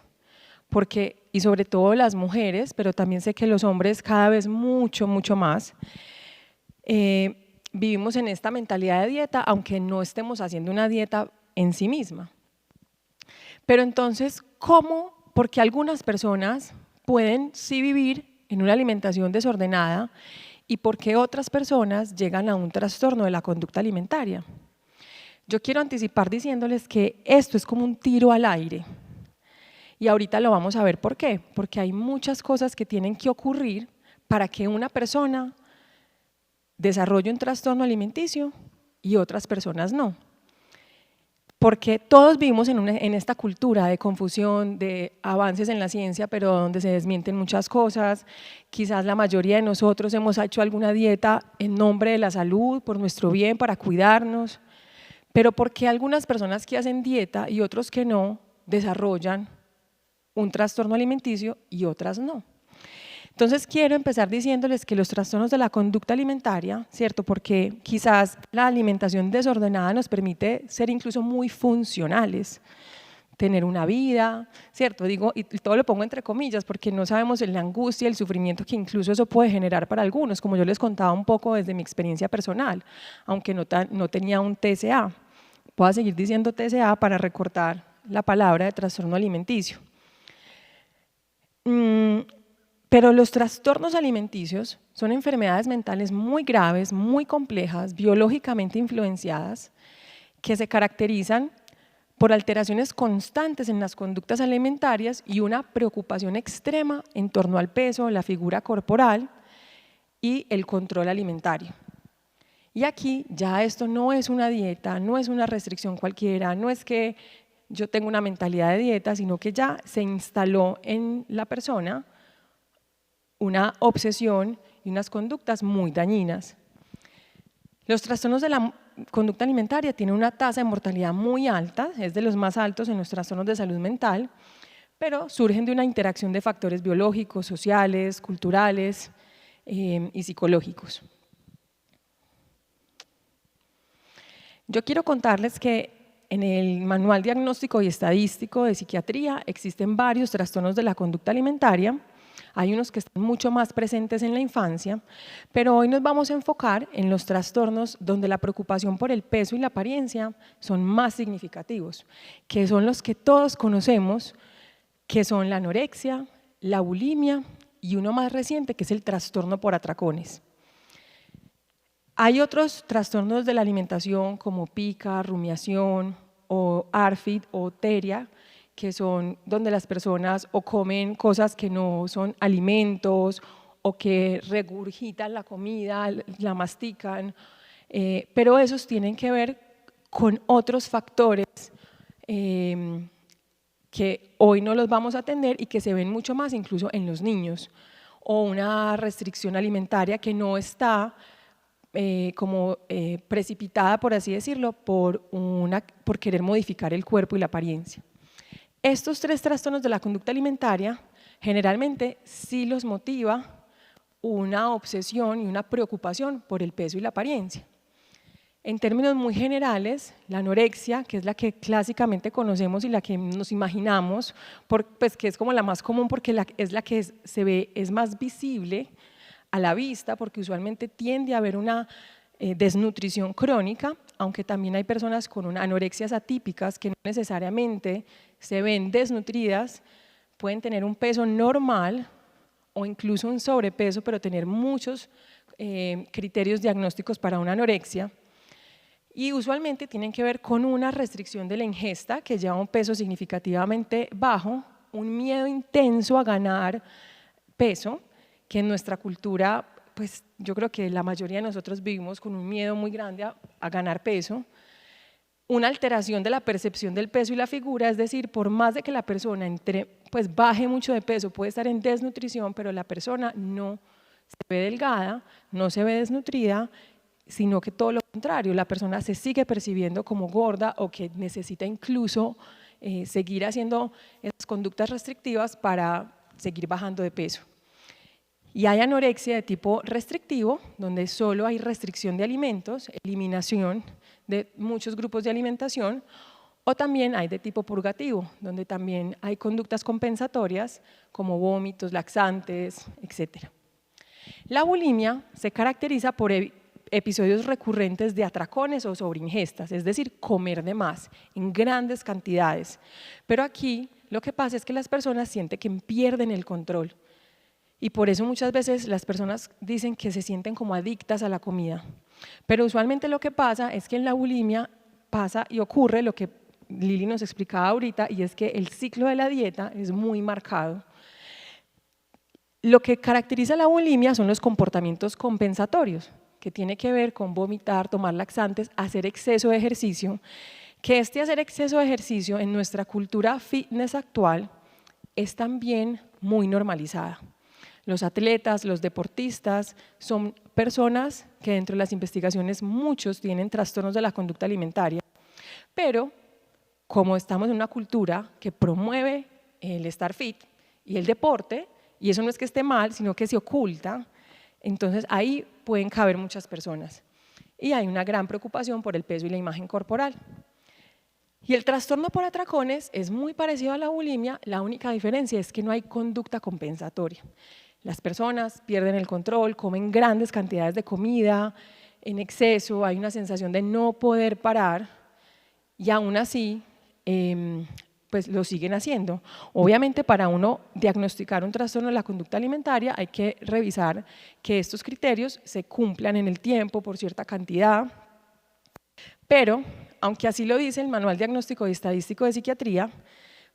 Porque, y sobre todo las mujeres, pero también sé que los hombres cada vez mucho más, vivimos en esta mentalidad de dieta, aunque no estemos haciendo una dieta en sí misma. Pero entonces, ¿cómo? Porque algunas personas pueden sí vivir en una alimentación desordenada y por qué otras personas llegan a un trastorno de la conducta alimentaria. Yo quiero anticipar diciéndoles que esto es como un tiro al aire y ahorita lo vamos a ver por qué, porque hay muchas cosas que tienen que ocurrir para que una persona desarrolle un trastorno alimenticio y otras personas no. Porque todos vivimos en esta cultura de confusión, de avances en la ciencia, pero donde se desmienten muchas cosas. Quizás la mayoría de nosotros hemos hecho alguna dieta en nombre de la salud, por nuestro bien, para cuidarnos. Pero ¿por qué algunas personas que hacen dieta y otros que no desarrollan un trastorno alimenticio y otras no? Entonces quiero empezar diciéndoles que los trastornos de la conducta alimentaria, ¿cierto? Porque quizás la alimentación desordenada nos permite ser incluso muy funcionales, tener una vida, ¿cierto? Digo, y todo lo pongo entre comillas porque no sabemos la angustia y el sufrimiento que incluso eso puede generar para algunos, como yo les contaba un poco desde mi experiencia personal, aunque no tenía un TCA. Puedo seguir diciendo TCA para recortar la palabra de trastorno alimenticio. Pero los trastornos alimenticios son enfermedades mentales muy graves, muy complejas, biológicamente influenciadas, que se caracterizan por alteraciones constantes en las conductas alimentarias y una preocupación extrema en torno al peso, la figura corporal y el control alimentario. Y aquí ya esto no es una dieta, no es una restricción cualquiera, no es que yo tengo una mentalidad de dieta, sino que ya se instaló en la persona una obsesión y unas conductas muy dañinas. Los trastornos de la conducta alimentaria tienen una tasa de mortalidad muy alta, es de los más altos en los trastornos de salud mental, pero surgen de una interacción de factores biológicos, sociales, culturales y psicológicos. Yo quiero contarles que en el Manual Diagnóstico y Estadístico de Psiquiatría existen varios trastornos de la conducta alimentaria. hay unos que están mucho más presentes en la infancia, pero hoy nos vamos a enfocar en los trastornos donde la preocupación por el peso y la apariencia son más significativos, que son los que todos conocemos, que son la anorexia, la bulimia y uno más reciente que es el trastorno por atracones. Hay otros trastornos de la alimentación como pica, rumiación o ARFID o TERIA, que son donde las personas o comen cosas que no son alimentos o que regurgitan la comida, la mastican, pero esos tienen que ver con otros factores que hoy no los vamos a atender y que se ven mucho más incluso en los niños, o una restricción alimentaria que no está precipitada, por así decirlo, por querer modificar el cuerpo y la apariencia. Estos 3 trastornos de la conducta alimentaria generalmente sí los motiva una obsesión y una preocupación por el peso y la apariencia. En términos muy generales, la anorexia, que es la que clásicamente conocemos y la que nos imaginamos, pues que es como la más común porque es la que se ve, es más visible a la vista, porque usualmente tiende a haber una desnutrición crónica, aunque también hay personas con anorexias atípicas que no necesariamente se ven desnutridas, pueden tener un peso normal o incluso un sobrepeso, pero tener muchos criterios diagnósticos para una anorexia. Y usualmente tienen que ver con una restricción de la ingesta que lleva un peso significativamente bajo, un miedo intenso a ganar peso, que en nuestra cultura, pues yo creo que la mayoría de nosotros vivimos con un miedo muy grande a ganar peso, una alteración de la percepción del peso y la figura, es decir, por más de que la persona pues baje mucho de peso, puede estar en desnutrición, pero la persona no se ve delgada, no se ve desnutrida, sino que todo lo contrario, la persona se sigue percibiendo como gorda o que necesita incluso seguir haciendo esas conductas restrictivas para seguir bajando de peso. Y hay anorexia de tipo restrictivo, donde solo hay restricción de alimentos, eliminación de muchos grupos de alimentación, o también hay de tipo purgativo, donde también hay conductas compensatorias como vómitos, laxantes, etc. La bulimia se caracteriza por episodios recurrentes de atracones o sobreingestas, es decir, comer de más en grandes cantidades. Pero aquí lo que pasa es que las personas sienten que pierden el control y por eso muchas veces las personas dicen que se sienten como adictas a la comida. Pero usualmente lo que pasa es que en la bulimia pasa y ocurre lo que Lili nos explicaba ahorita, y es que el ciclo de la dieta es muy marcado. Lo que caracteriza la bulimia son los comportamientos compensatorios, que tiene que ver con vomitar, tomar laxantes, hacer exceso de ejercicio, que hacer exceso de ejercicio en nuestra cultura fitness actual es también muy normalizada. Los atletas, los deportistas son personas que dentro de las investigaciones muchos tienen trastornos de la conducta alimentaria, pero como estamos en una cultura que promueve el estar fit y el deporte, y eso no es que esté mal, sino que se oculta, entonces ahí pueden caber muchas personas. Y hay una gran preocupación por el peso y la imagen corporal. Y el trastorno por atracones es muy parecido a la bulimia, la única diferencia es que no hay conducta compensatoria. Las personas pierden el control, comen grandes cantidades de comida en exceso, hay una sensación de no poder parar y aún así pues lo siguen haciendo. Obviamente para uno diagnosticar un trastorno de la conducta alimentaria hay que revisar que estos criterios se cumplan en el tiempo por cierta cantidad, pero aunque así lo dice el Manual Diagnóstico y Estadístico de Psiquiatría,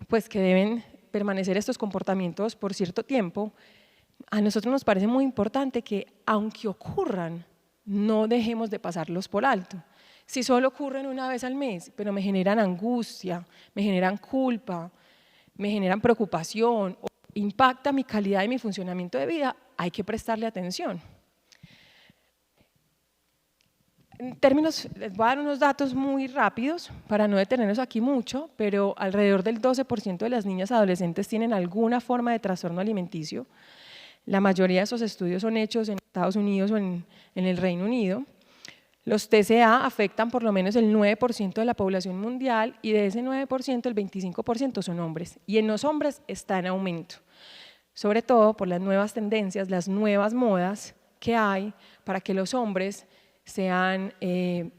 pues que deben permanecer estos comportamientos por cierto tiempo, a nosotros nos parece muy importante que aunque ocurran, no dejemos de pasarlos por alto. Si solo ocurren una vez al mes, pero me generan angustia, me generan culpa, me generan preocupación, o impacta mi calidad y mi funcionamiento de vida, hay que prestarle atención. En términos, les voy a dar unos datos muy rápidos para no detenernos aquí mucho, pero alrededor del 12% de las niñas y adolescentes tienen alguna forma de trastorno alimenticio. La mayoría de esos estudios son hechos en Estados Unidos o en el Reino Unido. Los TCA afectan por lo menos el 9% de la población mundial y de ese 9% el 25% son hombres y en los hombres está en aumento. sobre todo por las nuevas tendencias, las nuevas modas que hay para que los hombres sean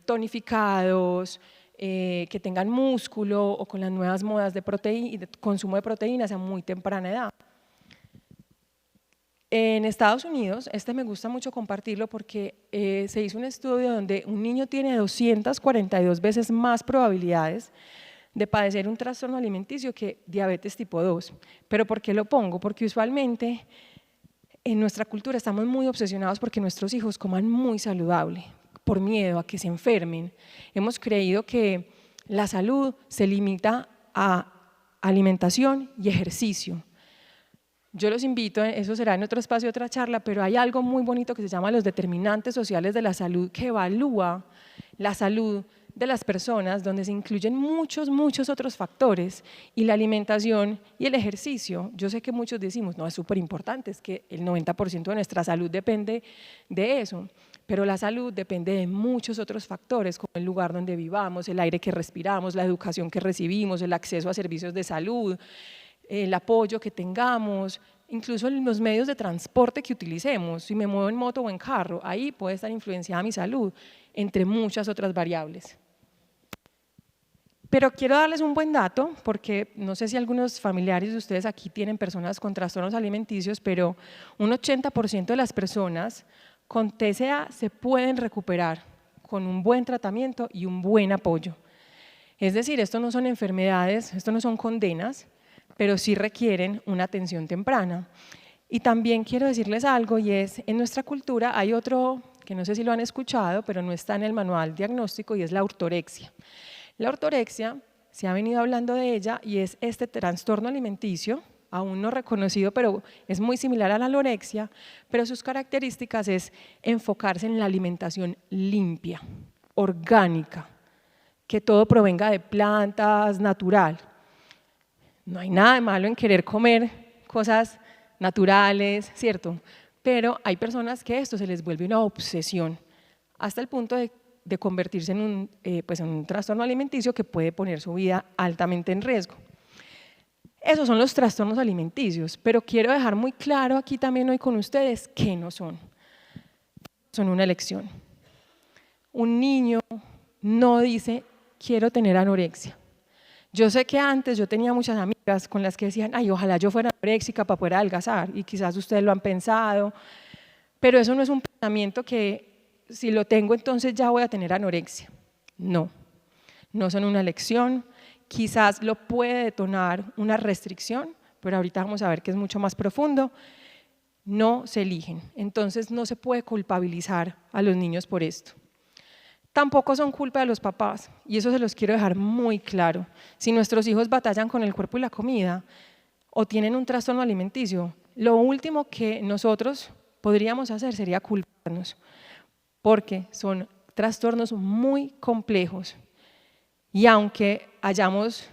tonificados, que tengan músculo, o con las nuevas modas de consumo de proteínas a muy temprana edad. En Estados Unidos, me gusta mucho compartirlo porque se hizo un estudio donde un niño tiene 242 veces más probabilidades de padecer un trastorno alimenticio que diabetes tipo 2. ¿Pero por qué lo pongo? Porque usualmente en nuestra cultura estamos muy obsesionados porque nuestros hijos coman muy saludable, por miedo a que se enfermen. Hemos creído que la salud se limita a alimentación y ejercicio. Yo los invito, eso será en otro espacio, otra charla, pero hay algo muy bonito que se llama los determinantes sociales de la salud, que evalúa la salud de las personas, donde se incluyen muchos otros factores, y la alimentación y el ejercicio. Yo sé que muchos decimos, no, es súper importante, es que el 90% de nuestra salud depende de eso, pero la salud depende de muchos otros factores, como el lugar donde vivamos, el aire que respiramos, la educación que recibimos, el acceso a servicios de salud, el apoyo que tengamos, incluso en los medios de transporte que utilicemos, si me muevo en moto o en carro, ahí puede estar influenciada mi salud, entre muchas otras variables. Pero quiero darles un buen dato, porque no sé si algunos familiares de ustedes aquí tienen personas con trastornos alimenticios, pero un 80% de las personas con TCA se pueden recuperar con un buen tratamiento y un buen apoyo. Es decir, esto no son enfermedades, esto no son condenas, pero sí requieren una atención temprana. Y también quiero decirles algo, y es, en nuestra cultura hay otro, que no sé si lo han escuchado, pero no está en el manual diagnóstico, y es la ortorexia. La ortorexia, se ha venido hablando de ella, y es este trastorno alimenticio, aún no reconocido, pero es muy similar a la anorexia, pero sus características es enfocarse en la alimentación limpia, orgánica, que todo provenga de plantas, natural. No hay nada de malo en querer comer cosas naturales, ¿cierto? Pero hay personas que esto se les vuelve una obsesión, hasta el punto de convertirse en un trastorno alimenticio que puede poner su vida altamente en riesgo. Esos son los trastornos alimenticios, pero quiero dejar muy claro aquí también hoy con ustedes que no son. Son una elección. Un niño no dice, quiero tener anorexia. Yo sé que antes yo tenía muchas amigas con las que decían, ay, ojalá yo fuera anoréxica para poder adelgazar, y quizás ustedes lo han pensado, pero eso no es un pensamiento que si lo tengo entonces ya voy a tener anorexia. No, no son una elección, quizás lo puede detonar una restricción, pero ahorita vamos a ver que es mucho más profundo. No se eligen, entonces no se puede culpabilizar a los niños por esto. Tampoco son culpa de los papás, y eso se los quiero dejar muy claro. Si nuestros hijos batallan con el cuerpo y la comida o tienen un trastorno alimenticio, lo último que nosotros podríamos hacer sería culparnos, porque son trastornos muy complejos, y aunque hayamos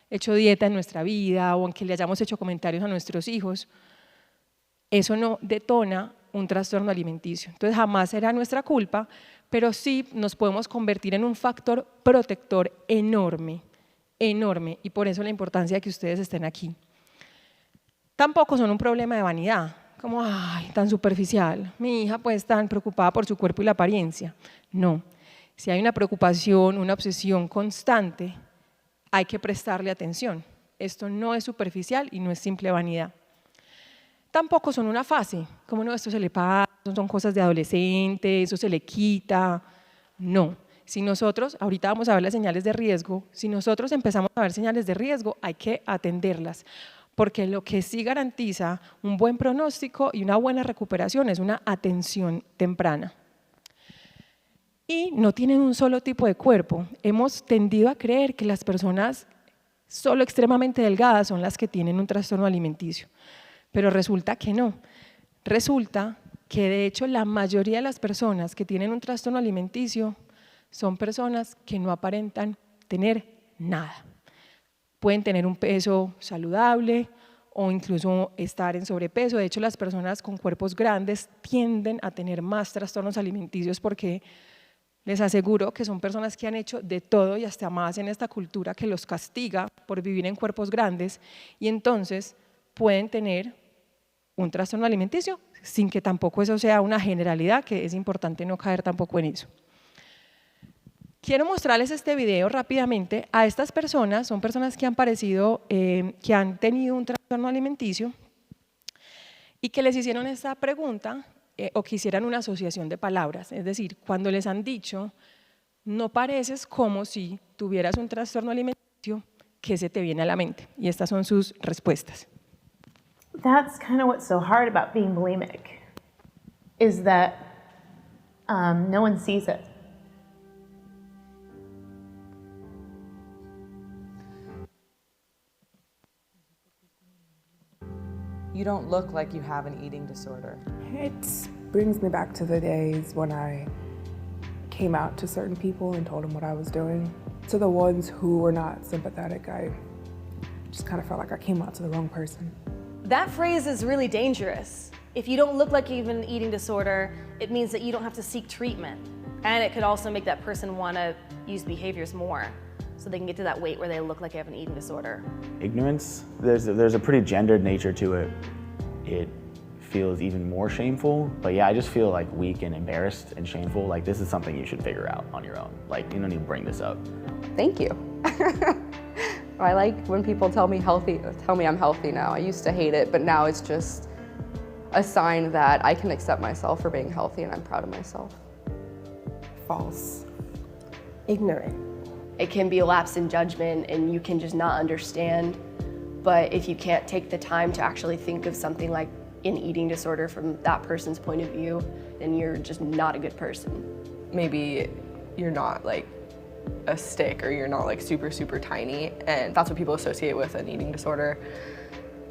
hecho dieta en nuestra vida o aunque le hayamos hecho comentarios a nuestros hijos, eso no detona un trastorno alimenticio. Entonces jamás será nuestra culpa, pero sí nos podemos convertir en un factor protector enorme, enorme, y por eso la importancia de que ustedes estén aquí. Tampoco son un problema de vanidad, como, ay, tan superficial, mi hija pues tan preocupada por su cuerpo y la apariencia. No, si hay una preocupación, una obsesión constante, hay que prestarle atención. Esto no es superficial y no es simple vanidad. Tampoco son una fase, como no, esto se le pasa, son cosas de adolescente, eso se le quita. No, si nosotros, ahorita vamos a ver las señales de riesgo, si nosotros empezamos a ver señales de riesgo, hay que atenderlas, porque lo que sí garantiza un buen pronóstico y una buena recuperación es una atención temprana. Y no tienen un solo tipo de cuerpo. Hemos tendido a creer que las personas solo extremadamente delgadas son las que tienen un trastorno alimenticio, pero resulta que no. Resulta que de hecho la mayoría de las personas que tienen un trastorno alimenticio son personas que no aparentan tener nada. Pueden tener un peso saludable o incluso estar en sobrepeso. De hecho, las personas con cuerpos grandes tienden a tener más trastornos alimenticios, porque les aseguro que son personas que han hecho de todo y hasta más en esta cultura que los castiga por vivir en cuerpos grandes, y entonces pueden tener un trastorno alimenticio, sin que tampoco eso sea una generalidad, que es importante no caer tampoco en eso. Quiero mostrarles este video rápidamente. A estas personas, son personas que han que han tenido un trastorno alimenticio y que les hicieron esta pregunta o que hicieran una asociación de palabras. Es decir, cuando les han dicho, no pareces como si tuvieras un trastorno alimenticio, ¿qué se te viene a la mente? Y estas son sus respuestas. That's kind of what's so hard about being bulimic, is that no one sees it. You don't look like you have an eating disorder. It brings me back to the days when I came out to certain people and told them what I was doing. To the ones who were not sympathetic, I just kind of felt like I came out to the wrong person. That phrase is really dangerous. If you don't look like you have an eating disorder, it means that you don't have to seek treatment. And it could also make that person want to use behaviors more, so they can get to that weight where they look like they have an eating disorder. Ignorance, there's a pretty gendered nature to it. It feels even more shameful, but yeah, I just feel like weak and embarrassed and shameful. Like, this is something you should figure out on your own. Like, you don't need to bring this up. Thank you. I like when people tell me I'm healthy now. I used to hate it, but now it's just a sign that I can accept myself for being healthy and I'm proud of myself. False. Ignorant. It can be a lapse in judgment and you can just not understand. But if you can't take the time to actually think of something like an eating disorder from that person's point of view, then you're just not a good person. Maybe you're not like a stick or you're not like super, super tiny, and that's what people associate with an eating disorder.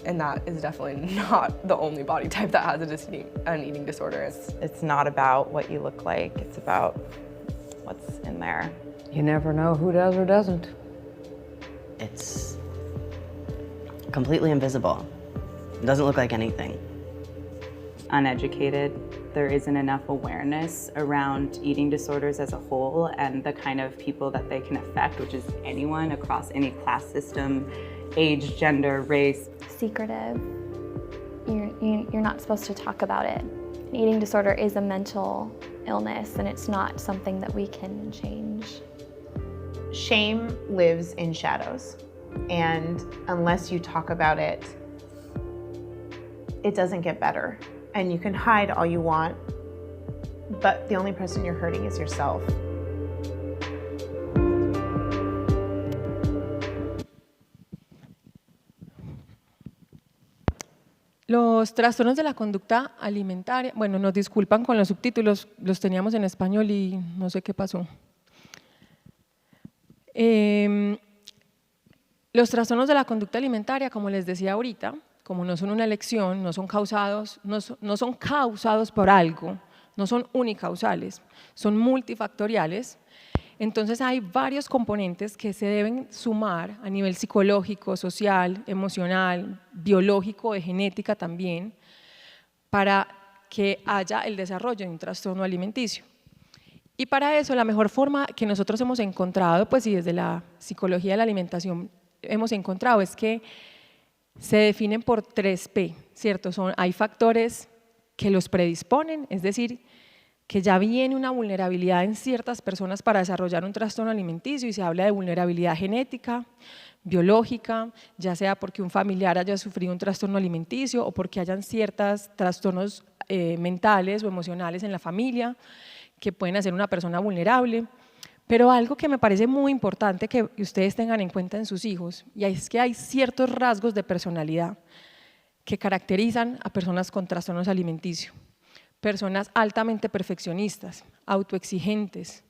And that is definitely not the only body type that has an eating disorder. It's not about what you look like, it's about what's in there. You never know who does or doesn't. It's completely invisible. It doesn't look like anything. Uneducated. There isn't enough awareness around eating disorders as a whole and the kind of people that they can affect, which is anyone across any class system, age, gender, race. Secretive. You're not supposed to talk about it. An eating disorder is a mental illness and it's not something that we can change. Shame lives in shadows, and unless you talk about it, it doesn't get better. And you can hide all you want, but the only person you're hurting is yourself. Los trastornos de la conducta alimentaria, bueno, nos disculpan con los subtítulos, los teníamos en español y no sé qué pasó. Los trastornos de la conducta alimentaria, como les decía ahorita, como no son una elección, no son causados por algo, no son unicausales, son multifactoriales. Entonces hay varios componentes que se deben sumar a nivel psicológico, social, emocional, biológico, de genética también, para que haya el desarrollo de un trastorno alimenticio. Y para eso la mejor forma que nosotros hemos encontrado, pues y desde la psicología de la alimentación hemos encontrado, es que se definen por 3P, ¿cierto? Hay factores que los predisponen, es decir, que ya viene una vulnerabilidad en ciertas personas para desarrollar un trastorno alimenticio y se habla de vulnerabilidad genética, biológica, ya sea porque un familiar haya sufrido un trastorno alimenticio o porque hayan ciertos trastornos mentales o emocionales en la familia que pueden hacer una persona vulnerable. Pero algo que me parece muy importante que ustedes tengan en cuenta en sus hijos, y es que hay ciertos rasgos de personalidad que caracterizan a personas con trastornos alimenticios. Personas altamente perfeccionistas, autoexigentes,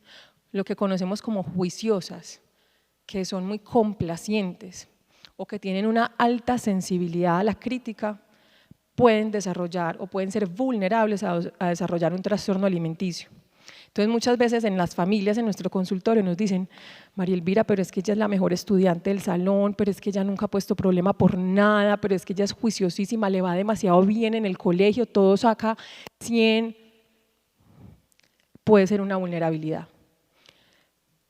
lo que conocemos como juiciosas, que son muy complacientes o que tienen una alta sensibilidad a la crítica, pueden desarrollar o pueden ser vulnerables a desarrollar un trastorno alimenticio. Entonces muchas veces en las familias, en nuestro consultorio nos dicen, María Elvira, pero es que ella es la mejor estudiante del salón, pero es que ella nunca ha puesto problema por nada, pero es que ella es juiciosísima, le va demasiado bien en el colegio, todo saca 100, puede ser una vulnerabilidad.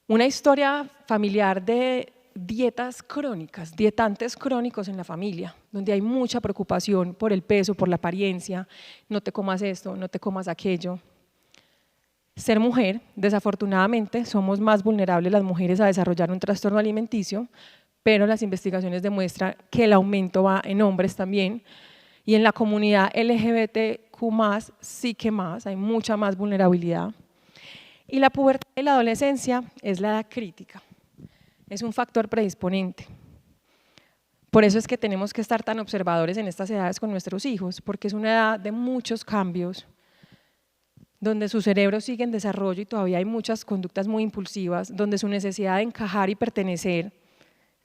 Una historia familiar de dietas crónicas, dietantes crónicos en la familia, donde hay mucha preocupación por el peso, por la apariencia, no te comas esto, no te comas aquello. Ser mujer, desafortunadamente, somos más vulnerables las mujeres a desarrollar un trastorno alimenticio, pero las investigaciones demuestran que el aumento va en hombres también, y en la comunidad LGBTQ+, sí que más, hay mucha más vulnerabilidad. Y la pubertad y la adolescencia es la edad crítica, es un factor predisponente. Por eso es que tenemos que estar tan observadores en estas edades con nuestros hijos, porque es una edad de muchos cambios, donde su cerebro sigue en desarrollo y todavía hay muchas conductas muy impulsivas, donde su necesidad de encajar y pertenecer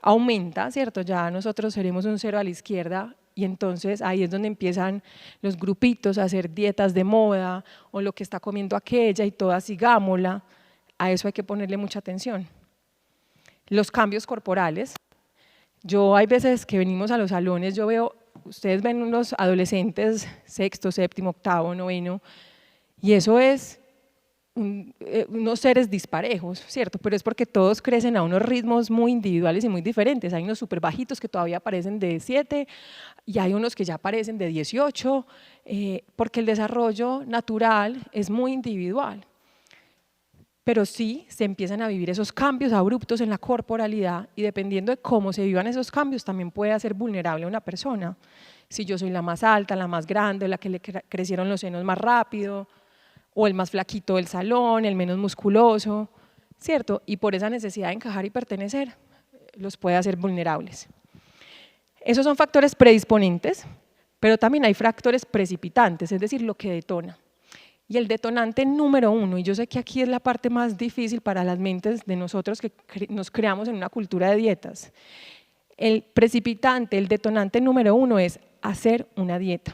aumenta, ¿cierto? Ya nosotros seremos un cero a la izquierda y entonces ahí es donde empiezan los grupitos a hacer dietas de moda o lo que está comiendo aquella y todas sigámosla. A eso hay que ponerle mucha atención. Los cambios corporales. Yo hay veces que venimos a los salones, yo veo, ustedes ven unos adolescentes sexto, séptimo, octavo, noveno, y eso es unos seres disparejos, ¿cierto? Pero es porque todos crecen a unos ritmos muy individuales y muy diferentes. Hay unos súper bajitos que todavía aparecen de 7 y hay unos que ya aparecen de 18, porque el desarrollo natural es muy individual. Pero sí se empiezan a vivir esos cambios abruptos en la corporalidad y dependiendo de cómo se vivan esos cambios también puede hacer vulnerable a una persona. Si yo soy la más alta, la más grande, la que le crecieron los senos más rápido, o el más flaquito del salón, el menos musculoso, ¿cierto? Y por esa necesidad de encajar y pertenecer, los puede hacer vulnerables. Esos son factores predisponentes, pero también hay factores precipitantes, es decir, lo que detona. Y el detonante número 1, y yo sé que aquí es la parte más difícil para las mentes de nosotros que nos creamos en una cultura de dietas, el precipitante, el detonante número 1 es hacer una dieta.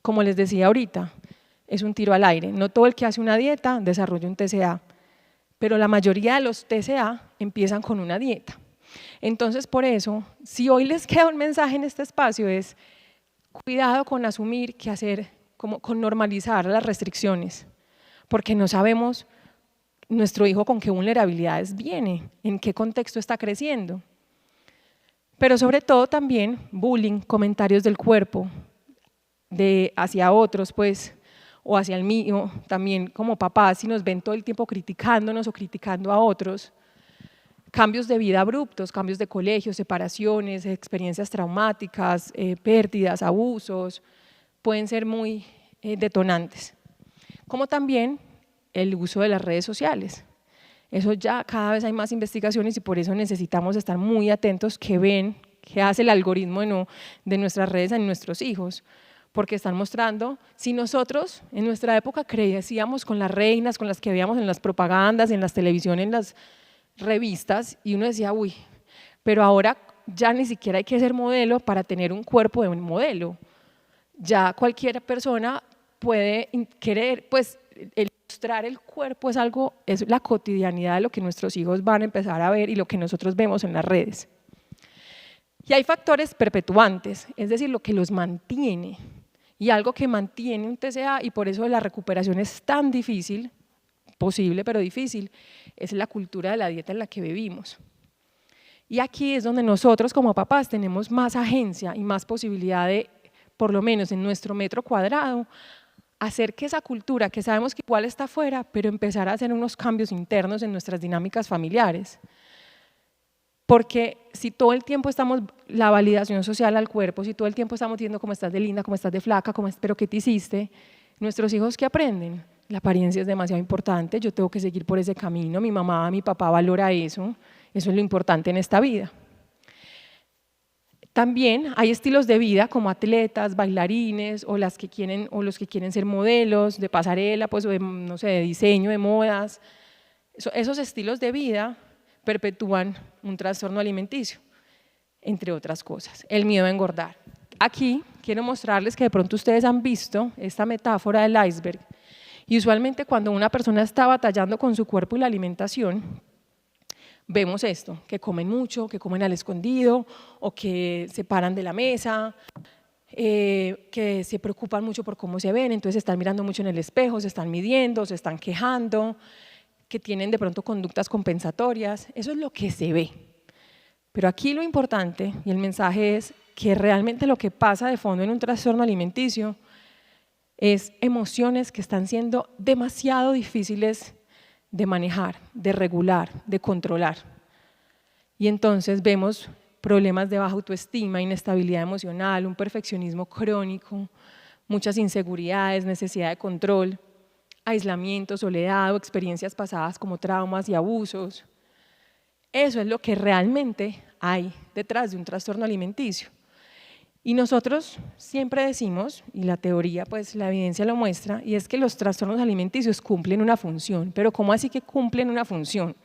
Como les decía ahorita, es un tiro al aire. No todo el que hace una dieta desarrolla un TCA, pero la mayoría de los TCA empiezan con una dieta. Entonces, por eso, si hoy les queda un mensaje en este espacio es cuidado con asumir que hacer, con normalizar las restricciones, porque no sabemos nuestro hijo con qué vulnerabilidades viene, en qué contexto está creciendo. Pero sobre todo también bullying, comentarios del cuerpo, hacia otros, pues, o hacia el mío, también como papás, si nos ven todo el tiempo criticándonos o criticando a otros, cambios de vida abruptos, cambios de colegio, separaciones, experiencias traumáticas, pérdidas, abusos, pueden ser muy detonantes. Como también el uso de las redes sociales. Eso ya cada vez hay más investigaciones y por eso necesitamos estar muy atentos qué ven, qué hace el algoritmo de nuestras redes en nuestros hijos, porque están mostrando, si nosotros en nuestra época crecíamos con las reinas, con las que veíamos en las propagandas, en las televisiones, en las revistas, y uno decía, uy, pero ahora ya ni siquiera hay que ser modelo para tener un cuerpo de un modelo. Ya cualquier persona puede querer, pues ilustrar el cuerpo es algo, es la cotidianidad de lo que nuestros hijos van a empezar a ver y lo que nosotros vemos en las redes. Y hay factores perpetuantes, es decir, lo que los mantiene. Y algo que mantiene un TCA, y por eso la recuperación es tan difícil, posible pero difícil, es la cultura de la dieta en la que vivimos. Y aquí es donde nosotros como papás tenemos más agencia y más posibilidad de, por lo menos en nuestro metro cuadrado, hacer que esa cultura, que sabemos que igual está afuera, pero empezar a hacer unos cambios internos en nuestras dinámicas familiares. Porque si todo el tiempo estamos, la validación social al cuerpo, si todo el tiempo estamos diciendo cómo estás de linda, cómo estás de flaca, pero ¿qué te hiciste? Nuestros hijos, ¿qué aprenden? La apariencia es demasiado importante, yo tengo que seguir por ese camino, mi mamá, mi papá valora eso es lo importante en esta vida. También hay estilos de vida como atletas, bailarines o los que quieren ser modelos de pasarela, pues, o de, no sé, de diseño, de modas. Esos estilos de vida perpetúan un trastorno alimenticio, entre otras cosas. El miedo a engordar. Aquí quiero mostrarles que de pronto ustedes han visto esta metáfora del iceberg y usualmente cuando una persona está batallando con su cuerpo y la alimentación, vemos esto, que comen mucho, que comen al escondido o que se paran de la mesa, que se preocupan mucho por cómo se ven, entonces están mirando mucho en el espejo, se están midiendo, se están quejando, que tienen de pronto conductas compensatorias, eso es lo que se ve. Pero aquí lo importante y el mensaje es que realmente lo que pasa de fondo en un trastorno alimenticio es emociones que están siendo demasiado difíciles de manejar, de regular, de controlar. Y entonces vemos problemas de baja autoestima, inestabilidad emocional, un perfeccionismo crónico, muchas inseguridades, necesidad de control, aislamiento, soledad o experiencias pasadas como traumas y abusos. Eso es lo que realmente hay detrás de un trastorno alimenticio. Y nosotros siempre decimos, y la teoría, pues la evidencia lo muestra, y es que los trastornos alimenticios cumplen una función. Pero ¿cómo así que cumplen una función?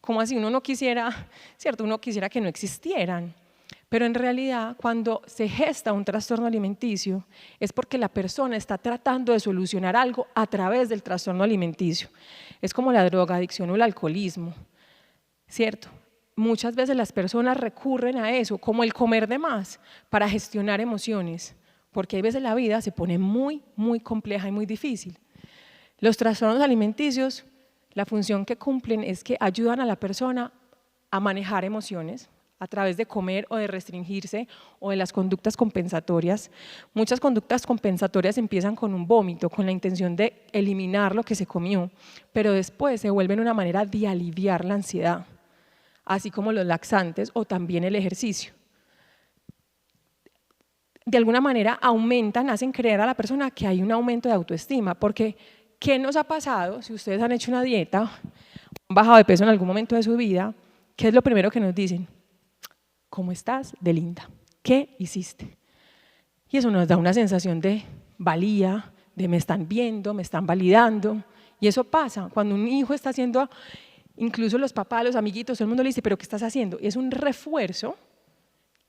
¿Cómo así? Uno no quisiera, ¿cierto? Uno quisiera que no existieran. Pero en realidad, cuando se gesta un trastorno alimenticio, es porque la persona está tratando de solucionar algo a través del trastorno alimenticio. Es como la drogadicción o el alcoholismo, ¿cierto? Muchas veces las personas recurren a eso, como el comer de más, para gestionar emociones, porque hay veces la vida se pone muy, muy compleja y muy difícil. Los trastornos alimenticios, la función que cumplen es que ayudan a la persona a manejar emociones a través de comer o de restringirse o de las conductas compensatorias. Muchas conductas compensatorias empiezan con un vómito, con la intención de eliminar lo que se comió, pero después se vuelven una manera de aliviar la ansiedad, así como los laxantes o también el ejercicio. De alguna manera aumentan, hacen creer a la persona que hay un aumento de autoestima, porque ¿qué nos ha pasado si ustedes han hecho una dieta o han bajado de peso en algún momento de su vida? ¿Qué es lo primero que nos dicen? ¿Cómo estás? De linda. ¿Qué hiciste? Y eso nos da una sensación de valía, de me están viendo, me están validando, y eso pasa cuando un hijo está haciendo. Incluso los papás, los amiguitos, todo el mundo le dice, ¿pero qué estás haciendo? Y es un refuerzo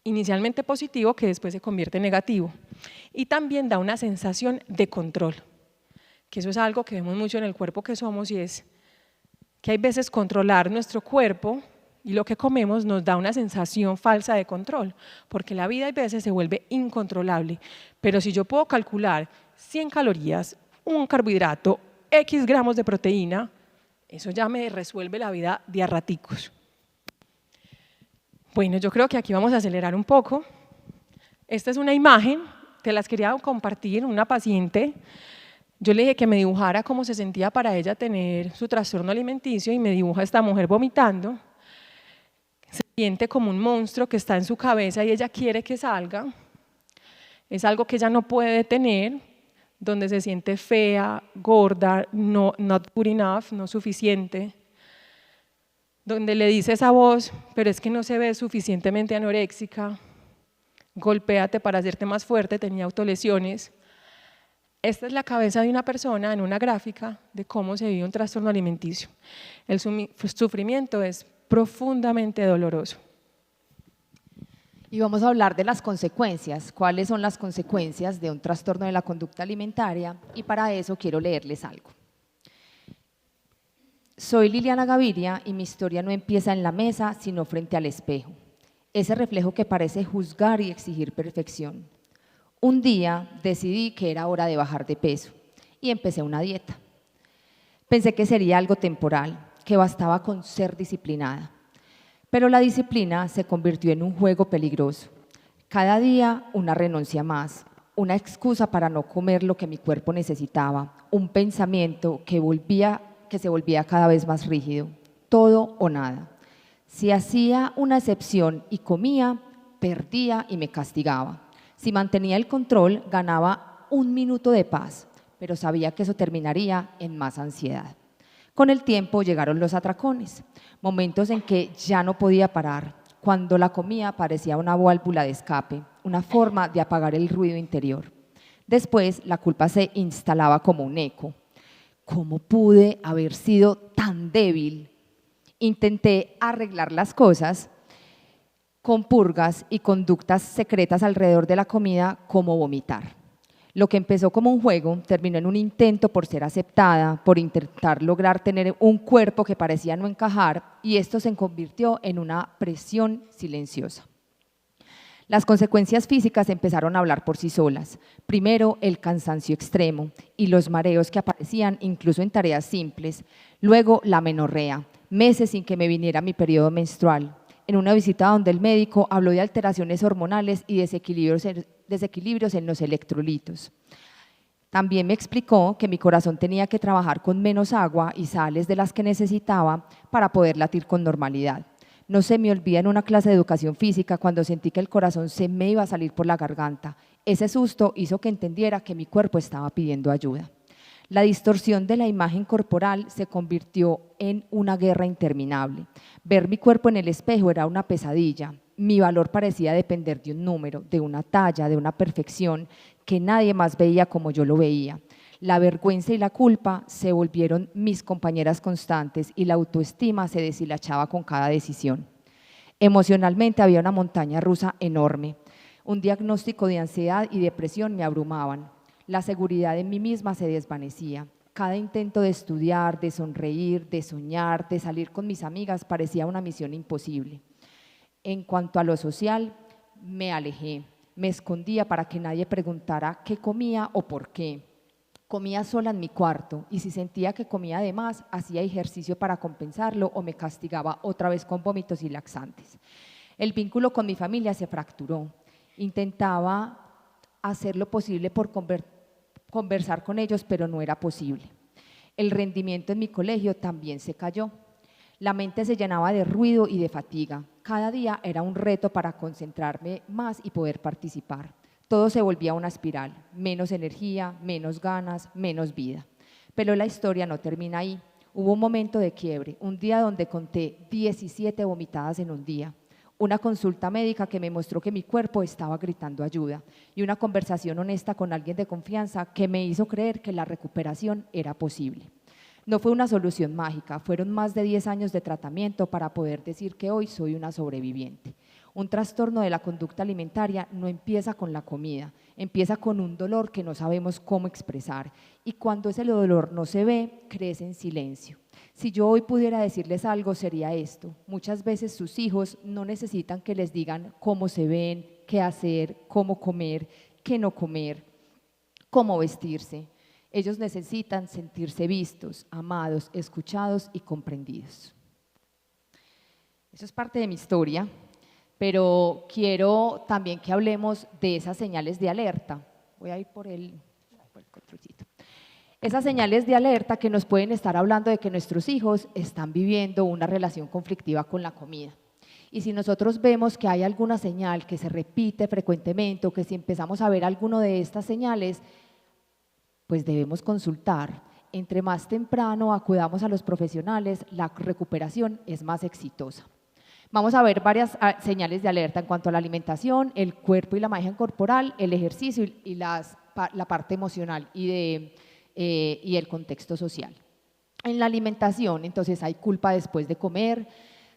inicialmente positivo que después se convierte en negativo. Y también da una sensación de control, que eso es algo que vemos mucho en el cuerpo que somos, y es que hay veces controlar nuestro cuerpo y lo que comemos nos da una sensación falsa de control, porque la vida hay veces se vuelve incontrolable. Pero si yo puedo calcular 100 calorías, un carbohidrato, X gramos de proteína, eso ya me resuelve la vida de a raticos. Bueno, yo creo que aquí vamos a acelerar un poco. Esta es una imagen, te las quería compartir, una paciente. Yo le dije que me dibujara cómo se sentía para ella tener su trastorno alimenticio y me dibuja esta mujer vomitando. Se siente como un monstruo que está en su cabeza y ella quiere que salga. Es algo que ella no puede detener, donde se siente fea, gorda, not good enough, no suficiente, donde le dice esa voz, pero es que no se ve suficientemente anoréxica, golpéate para hacerte más fuerte, tenía autolesiones. Esta es la cabeza de una persona en una gráfica de cómo se vive un trastorno alimenticio. El sufrimiento es profundamente doloroso. Y vamos a hablar de las consecuencias, cuáles son las consecuencias de un trastorno de la conducta alimentaria, y para eso quiero leerles algo. Soy Liliana Gaviria y mi historia no empieza en la mesa, sino frente al espejo, ese reflejo que parece juzgar y exigir perfección. Un día decidí que era hora de bajar de peso y empecé una dieta. Pensé que sería algo temporal, que bastaba con ser disciplinada. Pero la disciplina se convirtió en un juego peligroso. Cada día una renuncia más, una excusa para no comer lo que mi cuerpo necesitaba, un pensamiento que se volvía cada vez más rígido, todo o nada. Si hacía una excepción y comía, perdía y me castigaba. Si mantenía el control, ganaba un minuto de paz, pero sabía que eso terminaría en más ansiedad. Con el tiempo llegaron los atracones, momentos en que ya no podía parar. Cuando la comía parecía una válvula de escape, una forma de apagar el ruido interior. Después la culpa se instalaba como un eco. ¿Cómo pude haber sido tan débil? Intenté arreglar las cosas con purgas y conductas secretas alrededor de la comida, como vomitar. Lo que empezó como un juego terminó en un intento por ser aceptada, por intentar lograr tener un cuerpo que parecía no encajar, y esto se convirtió en una presión silenciosa. Las consecuencias físicas empezaron a hablar por sí solas. Primero, el cansancio extremo y los mareos que aparecían incluso en tareas simples. Luego, la menorrea, meses sin que me viniera mi periodo menstrual. en una visita donde el médico habló de alteraciones hormonales y desequilibrios en los electrolitos. También me explicó que mi corazón tenía que trabajar con menos agua y sales de las que necesitaba para poder latir con normalidad. No se me olvida en una clase de educación física cuando sentí que el corazón se me iba a salir por la garganta. Ese susto hizo que entendiera que mi cuerpo estaba pidiendo ayuda. La distorsión de la imagen corporal se convirtió en una guerra interminable. Ver mi cuerpo en el espejo era una pesadilla. Mi valor parecía depender de un número, de una talla, de una perfección que nadie más veía como yo lo veía. La vergüenza y la culpa se volvieron mis compañeras constantes y la autoestima se deshilachaba con cada decisión. Emocionalmente había una montaña rusa enorme. Un diagnóstico de ansiedad y depresión me abrumaban. La seguridad en mí misma se desvanecía. Cada intento de estudiar, de sonreír, de soñar, de salir con mis amigas parecía una misión imposible. En cuanto a lo social, me alejé, me escondía para que nadie preguntara qué comía o por qué. Comía sola en mi cuarto y si sentía que comía de más, hacía ejercicio para compensarlo o me castigaba otra vez con vómitos y laxantes. El vínculo con mi familia se fracturó. Intentaba hacer lo posible por conversar con ellos, pero no era posible. El rendimiento en mi colegio también se cayó. La mente se llenaba de ruido y de fatiga. Cada día era un reto para concentrarme más y poder participar. Todo se volvía una espiral, menos energía, menos ganas, menos vida. Pero la historia no termina ahí. Hubo un momento de quiebre, un día donde conté 17 vomitadas en un día. Una consulta médica que me mostró que mi cuerpo estaba gritando ayuda y una conversación honesta con alguien de confianza que me hizo creer que la recuperación era posible. No fue una solución mágica, fueron más de 10 años de tratamiento para poder decir que hoy soy una sobreviviente. Un trastorno de la conducta alimentaria no empieza con la comida, empieza con un dolor que no sabemos cómo expresar y cuando ese dolor no se ve, crece en silencio. Si yo hoy pudiera decirles algo sería esto, muchas veces sus hijos no necesitan que les digan cómo se ven, qué hacer, cómo comer, qué no comer, cómo vestirse. Ellos necesitan sentirse vistos, amados, escuchados y comprendidos. Eso es parte de mi historia, pero quiero también que hablemos de esas señales de alerta. Voy a ir por el controlcito. Esas señales de alerta que nos pueden estar hablando de que nuestros hijos están viviendo una relación conflictiva con la comida. Y si nosotros vemos que hay alguna señal que se repite frecuentemente o que si empezamos a ver alguno de estas señales, pues debemos consultar. Entre más temprano acudamos a los profesionales, la recuperación es más exitosa. Vamos a ver varias señales de alerta en cuanto a la alimentación, el cuerpo y la imagen corporal, el ejercicio y la parte emocional y el contexto social. En la alimentación, entonces hay culpa después de comer,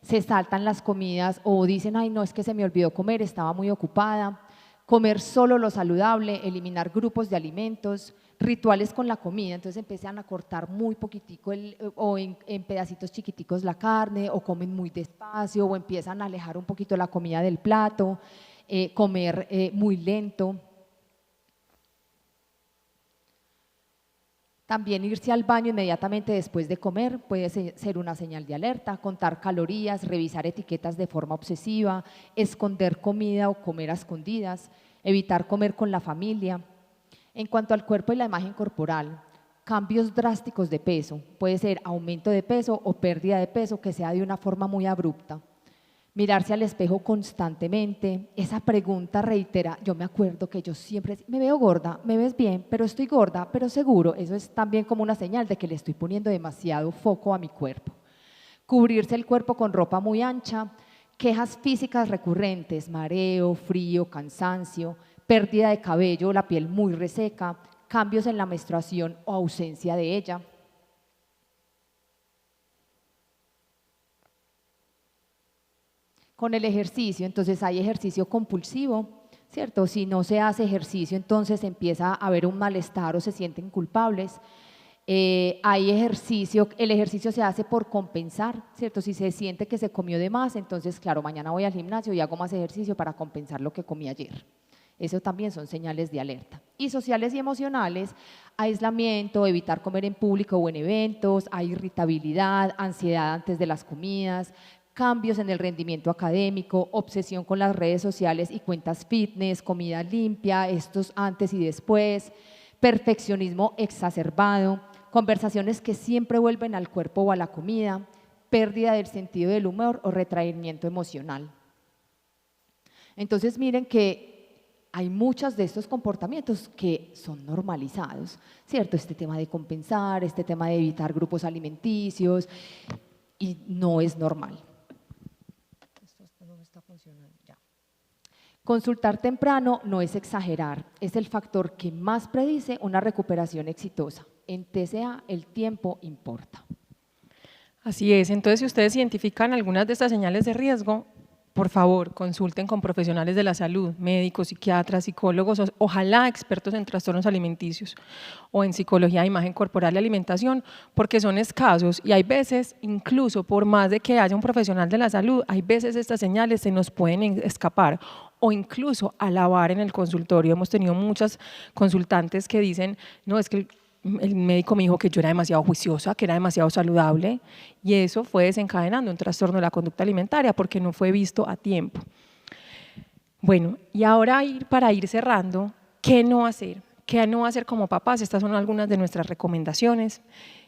se saltan las comidas o dicen, ay no, es que se me olvidó comer, estaba muy ocupada. Comer solo lo saludable, eliminar grupos de alimentos, rituales con la comida, entonces empiezan a cortar muy poquitico o en pedacitos chiquiticos la carne o comen muy despacio o empiezan a alejar un poquito la comida del plato, comer muy lento. También irse al baño inmediatamente después de comer puede ser una señal de alerta, contar calorías, revisar etiquetas de forma obsesiva, esconder comida o comer a escondidas, evitar comer con la familia. En cuanto al cuerpo y la imagen corporal, cambios drásticos de peso, puede ser aumento de peso o pérdida de peso que sea de una forma muy abrupta. Mirarse al espejo constantemente, esa pregunta reitera, yo me acuerdo que yo siempre, me veo gorda, me ves bien, pero estoy gorda, pero seguro, eso es también como una señal de que le estoy poniendo demasiado foco a mi cuerpo. Cubrirse el cuerpo con ropa muy ancha, quejas físicas recurrentes, mareo, frío, cansancio, pérdida de cabello, la piel muy reseca, cambios en la menstruación o ausencia de ella. Con el ejercicio, entonces hay ejercicio compulsivo, ¿cierto? Si no se hace ejercicio, entonces empieza a haber un malestar o se sienten culpables. Hay ejercicio, el ejercicio se hace por compensar, ¿cierto? Si se siente que se comió de más, entonces claro, mañana voy al gimnasio y hago más ejercicio para compensar lo que comí ayer. Eso también son señales de alerta. Y sociales y emocionales, aislamiento, evitar comer en público o en eventos, hay irritabilidad, ansiedad antes de las comidas, cambios en el rendimiento académico, obsesión con las redes sociales y cuentas fitness, comida limpia, estos antes y después, perfeccionismo exacerbado, conversaciones que siempre vuelven al cuerpo o a la comida, pérdida del sentido del humor o retraimiento emocional. Entonces miren que hay muchos de estos comportamientos que son normalizados, ¿cierto? Este tema de compensar, este tema de evitar grupos alimenticios, y no es normal. Esto no está funcionando ya. Consultar temprano no es exagerar, es el factor que más predice una recuperación exitosa. En TCA el tiempo importa. Así es, entonces si ustedes identifican algunas de estas señales de riesgo, por favor, consulten con profesionales de la salud, médicos, psiquiatras, psicólogos, ojalá expertos en trastornos alimenticios o en psicología de imagen corporal y alimentación, porque son escasos y hay veces, incluso por más de que haya un profesional de la salud, hay veces estas señales se nos pueden escapar o incluso alabar en el consultorio. Hemos tenido muchas consultantes que dicen, no, es que el médico me dijo que yo era demasiado juiciosa, que era demasiado saludable, y eso fue desencadenando un trastorno de la conducta alimentaria porque no fue visto a tiempo. Bueno, y ahora para ir cerrando, ¿qué no hacer? ¿Qué no hacer como papás? Estas son algunas de nuestras recomendaciones,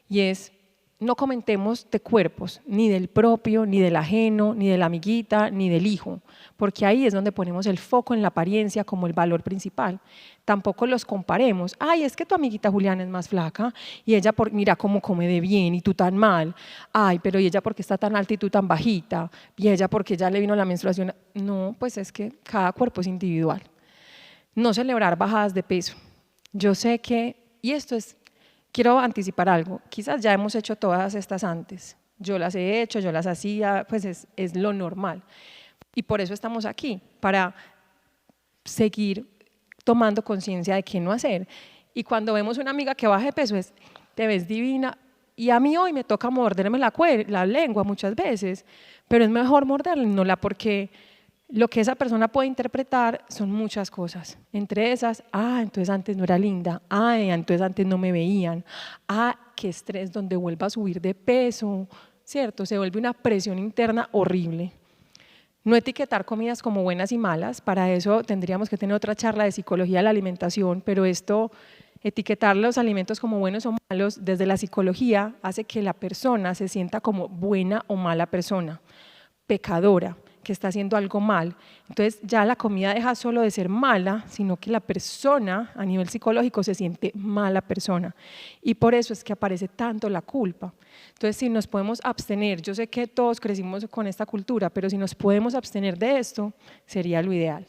y es: no comentemos de cuerpos, ni del propio, ni del ajeno, ni de la amiguita, ni del hijo, porque ahí es donde ponemos el foco en la apariencia como el valor principal. Tampoco los comparemos. Ay, es que tu amiguita Juliana es más flaca y ella, mira cómo come de bien y tú tan mal. Ay, pero ¿y ella por qué está tan alta y tú tan bajita? ¿Y ella porque ya le vino la menstruación? No, pues es que cada cuerpo es individual. No celebrar bajadas de peso. Yo sé que, y esto es, quiero anticipar algo, quizás ya hemos hecho todas estas antes, yo las he hecho, yo las hacía, pues es lo normal. Y por eso estamos aquí, para seguir tomando conciencia de qué no hacer. Y cuando vemos una amiga que baja de peso, te ves divina, y a mí hoy me toca morderme la lengua muchas veces, pero es mejor morderla, porque lo que esa persona puede interpretar son muchas cosas, entre esas, entonces antes no era linda, entonces antes no me veían, qué estrés donde vuelva a subir de peso, ¿cierto? Se vuelve una presión interna horrible. No etiquetar comidas como buenas y malas, para eso tendríamos que tener otra charla de psicología de la alimentación, pero etiquetar los alimentos como buenos o malos desde la psicología hace que la persona se sienta como buena o mala persona, pecadora, que está haciendo algo mal. Entonces ya la comida deja solo de ser mala, sino que la persona a nivel psicológico se siente mala persona, y por eso es que aparece tanto la culpa. Entonces si nos podemos abstener, yo sé que todos crecimos con esta cultura, pero si nos podemos abstener de esto, sería lo ideal.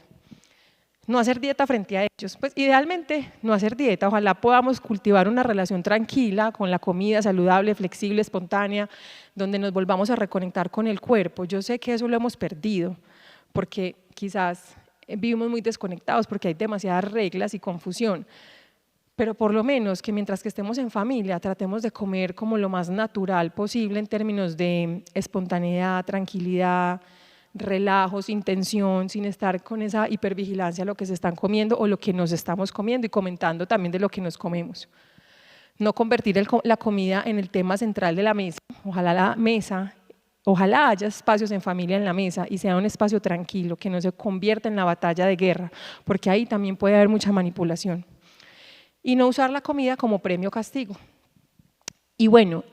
No hacer dieta frente a ellos, pues idealmente no hacer dieta, ojalá podamos cultivar una relación tranquila con la comida, saludable, flexible, espontánea, donde nos volvamos a reconectar con el cuerpo. Yo sé que eso lo hemos perdido, porque quizás vivimos muy desconectados, porque hay demasiadas reglas y confusión, pero por lo menos que mientras que estemos en familia tratemos de comer como lo más natural posible en términos de espontaneidad, tranquilidad, relajo, sin tensión, sin estar con esa hipervigilancia a lo que se están comiendo o lo que nos estamos comiendo, y comentando también de lo que nos comemos. No convertir la comida en el tema central de la mesa. Ojalá haya espacios en familia en la mesa y sea un espacio tranquilo, que no se convierta en la batalla de guerra, porque ahí también puede haber mucha manipulación. Y no usar la comida como premio o castigo. Y bueno,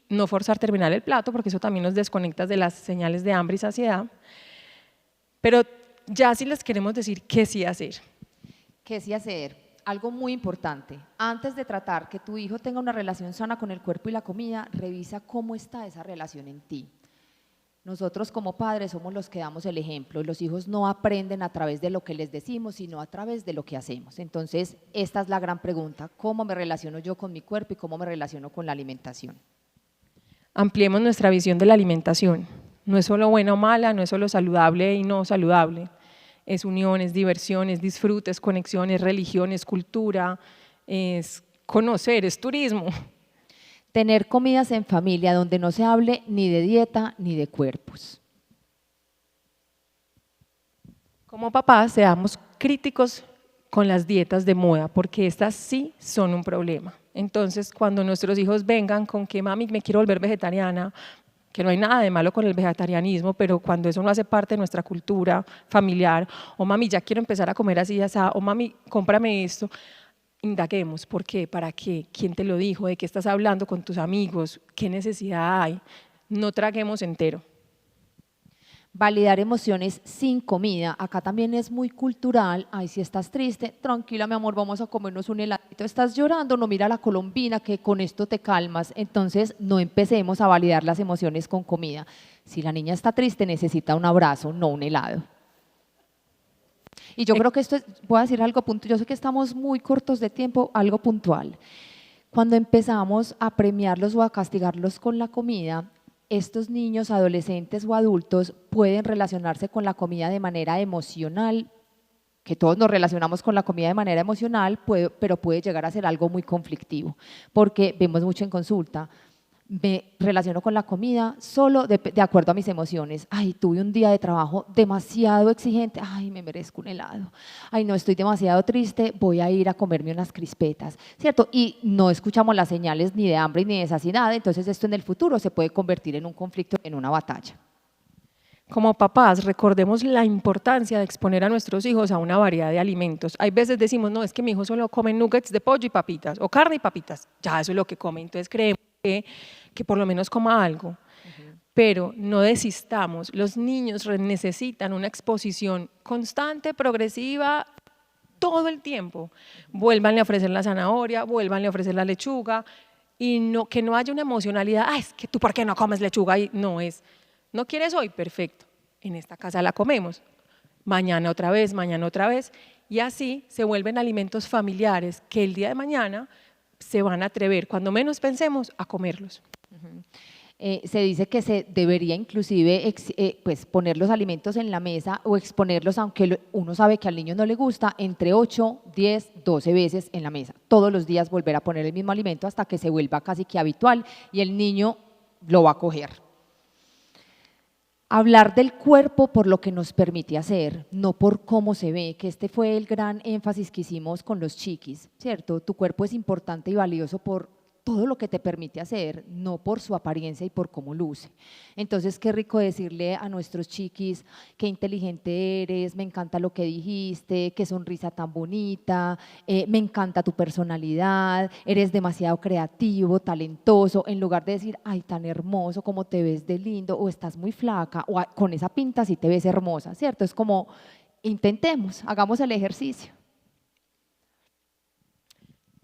no forzar terminar el plato, porque eso también nos desconecta de las señales de hambre y saciedad. Pero ya sí les queremos decir qué sí hacer. ¿Qué sí hacer? Algo muy importante. Antes de tratar que tu hijo tenga una relación sana con el cuerpo y la comida, revisa cómo está esa relación en ti. Nosotros como padres somos los que damos el ejemplo. Los hijos no aprenden a través de lo que les decimos, sino a través de lo que hacemos. Entonces, esta es la gran pregunta: ¿cómo me relaciono yo con mi cuerpo y cómo me relaciono con la alimentación? Ampliemos nuestra visión de la alimentación. No es solo buena o mala, no es solo saludable y no saludable. Es unión, es diversión, es disfrute, es conexión, es religión, es cultura, es conocer, es turismo. Tener comidas en familia donde no se hable ni de dieta ni de cuerpos. Como papás, seamos críticos con las dietas de moda, porque estas sí son un problema. Entonces, cuando nuestros hijos vengan con que mami, me quiero volver vegetariana, que no hay nada de malo con el vegetarianismo, pero cuando eso no hace parte de nuestra cultura familiar, o mami, ya quiero empezar a comer así, asá, o mami, cómprame esto, indaguemos, ¿por qué? ¿Para qué? ¿Quién te lo dijo? ¿De qué estás hablando con tus amigos? ¿Qué necesidad hay? No traguemos entero. Validar emociones sin comida, acá también es muy cultural. Ay, si estás triste, tranquila mi amor, vamos a comernos un heladito. Estás llorando, no, mira la colombina que con esto te calmas. Entonces no empecemos a validar las emociones con comida. Si la niña está triste necesita un abrazo, no un helado. Y yo creo que esto es, voy a decir algo puntual, yo sé que estamos muy cortos de tiempo, algo puntual. Cuando empezamos a premiarlos o a castigarlos con la comida, estos niños, adolescentes o adultos pueden relacionarse con la comida de manera emocional, que todos nos relacionamos con la comida de manera emocional, pero puede llegar a ser algo muy conflictivo, porque vemos mucho en consulta, me relaciono con la comida solo de acuerdo a mis emociones. Ay, tuve un día de trabajo demasiado exigente, ay, me merezco un helado. Ay, no, estoy demasiado triste, voy a ir a comerme unas crispetas, ¿cierto? Y no escuchamos las señales ni de hambre ni de saciedad, entonces esto en el futuro se puede convertir en un conflicto, en una batalla. Como papás, recordemos la importancia de exponer a nuestros hijos a una variedad de alimentos. Hay veces decimos, no, es que mi hijo solo come nuggets de pollo y papitas, o carne y papitas, ya eso es lo que come, entonces creemos que por lo menos coma algo, pero no desistamos. Los niños necesitan una exposición constante, progresiva, todo el tiempo. Vuélvanle a ofrecer la zanahoria, vuélvanle a ofrecer la lechuga, y no, que no haya una emocionalidad, es que tú ¿por qué no comes lechuga? Y no es, ¿no quieres hoy? Perfecto, en esta casa la comemos, mañana otra vez, y así se vuelven alimentos familiares que el día de mañana se van a atrever, cuando menos pensemos, a comerlos. Se dice que se debería inclusive pues poner los alimentos en la mesa o exponerlos, aunque uno sabe que al niño no le gusta, entre 8, 10, 12 veces en la mesa. Todos los días volver a poner el mismo alimento hasta que se vuelva casi que habitual y el niño lo va a coger. Hablar del cuerpo por lo que nos permite hacer, no por cómo se ve, que este fue el gran énfasis que hicimos con los chiquis, ¿cierto? Tu cuerpo es importante y valioso por todo lo que te permite hacer, no por su apariencia y por cómo luce. Entonces, qué rico decirle a nuestros chiquis, qué inteligente eres, me encanta lo que dijiste, qué sonrisa tan bonita, me encanta tu personalidad, eres demasiado creativo, talentoso, en lugar de decir, ay, tan hermoso, cómo te ves de lindo, o estás muy flaca, o con esa pinta sí te ves hermosa, ¿cierto? Es como, intentemos, hagamos el ejercicio.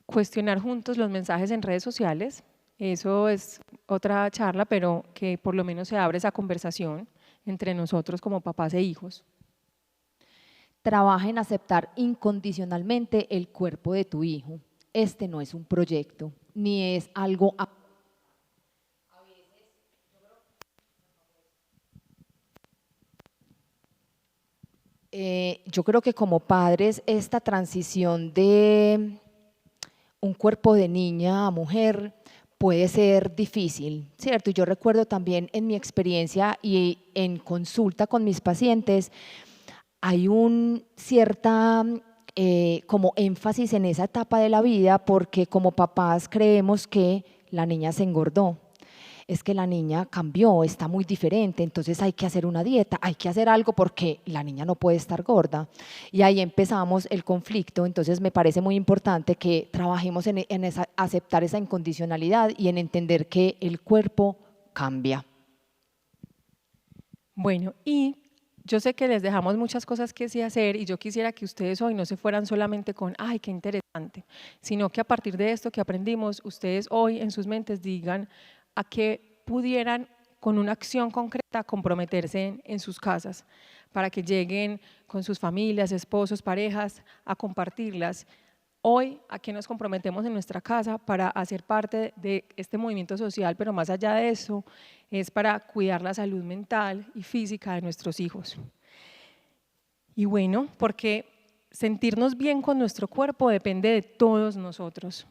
Cuestionar juntos los mensajes en redes sociales, eso es otra charla, pero que por lo menos se abre esa conversación entre nosotros como papás e hijos. Trabaja en aceptar incondicionalmente el cuerpo de tu hijo. Este no es un proyecto, ni es algo... Yo creo que como padres esta transición de un cuerpo de niña a mujer puede ser difícil, ¿cierto? Yo recuerdo también en mi experiencia y en consulta con mis pacientes, hay un cierta como énfasis en esa etapa de la vida porque como papás creemos que la niña se engordó. Es que la niña cambió, está muy diferente, entonces hay que hacer una dieta, hay que hacer algo porque la niña no puede estar gorda. Y ahí empezamos el conflicto, entonces me parece muy importante que trabajemos en aceptar esa incondicionalidad y en entender que el cuerpo cambia. Bueno, y yo sé que les dejamos muchas cosas que sí hacer y yo quisiera que ustedes hoy no se fueran solamente con, ay, qué interesante, sino que a partir de esto que aprendimos, ustedes hoy en sus mentes digan, a que pudieran con una acción concreta comprometerse en sus casas para que lleguen con sus familias, esposos, parejas a compartirlas. Hoy, ¿a qué nos comprometemos en nuestra casa para hacer parte de este movimiento social? Pero más allá de eso, es para cuidar la salud mental y física de nuestros hijos. Y bueno, porque sentirnos bien con nuestro cuerpo depende de todos nosotros.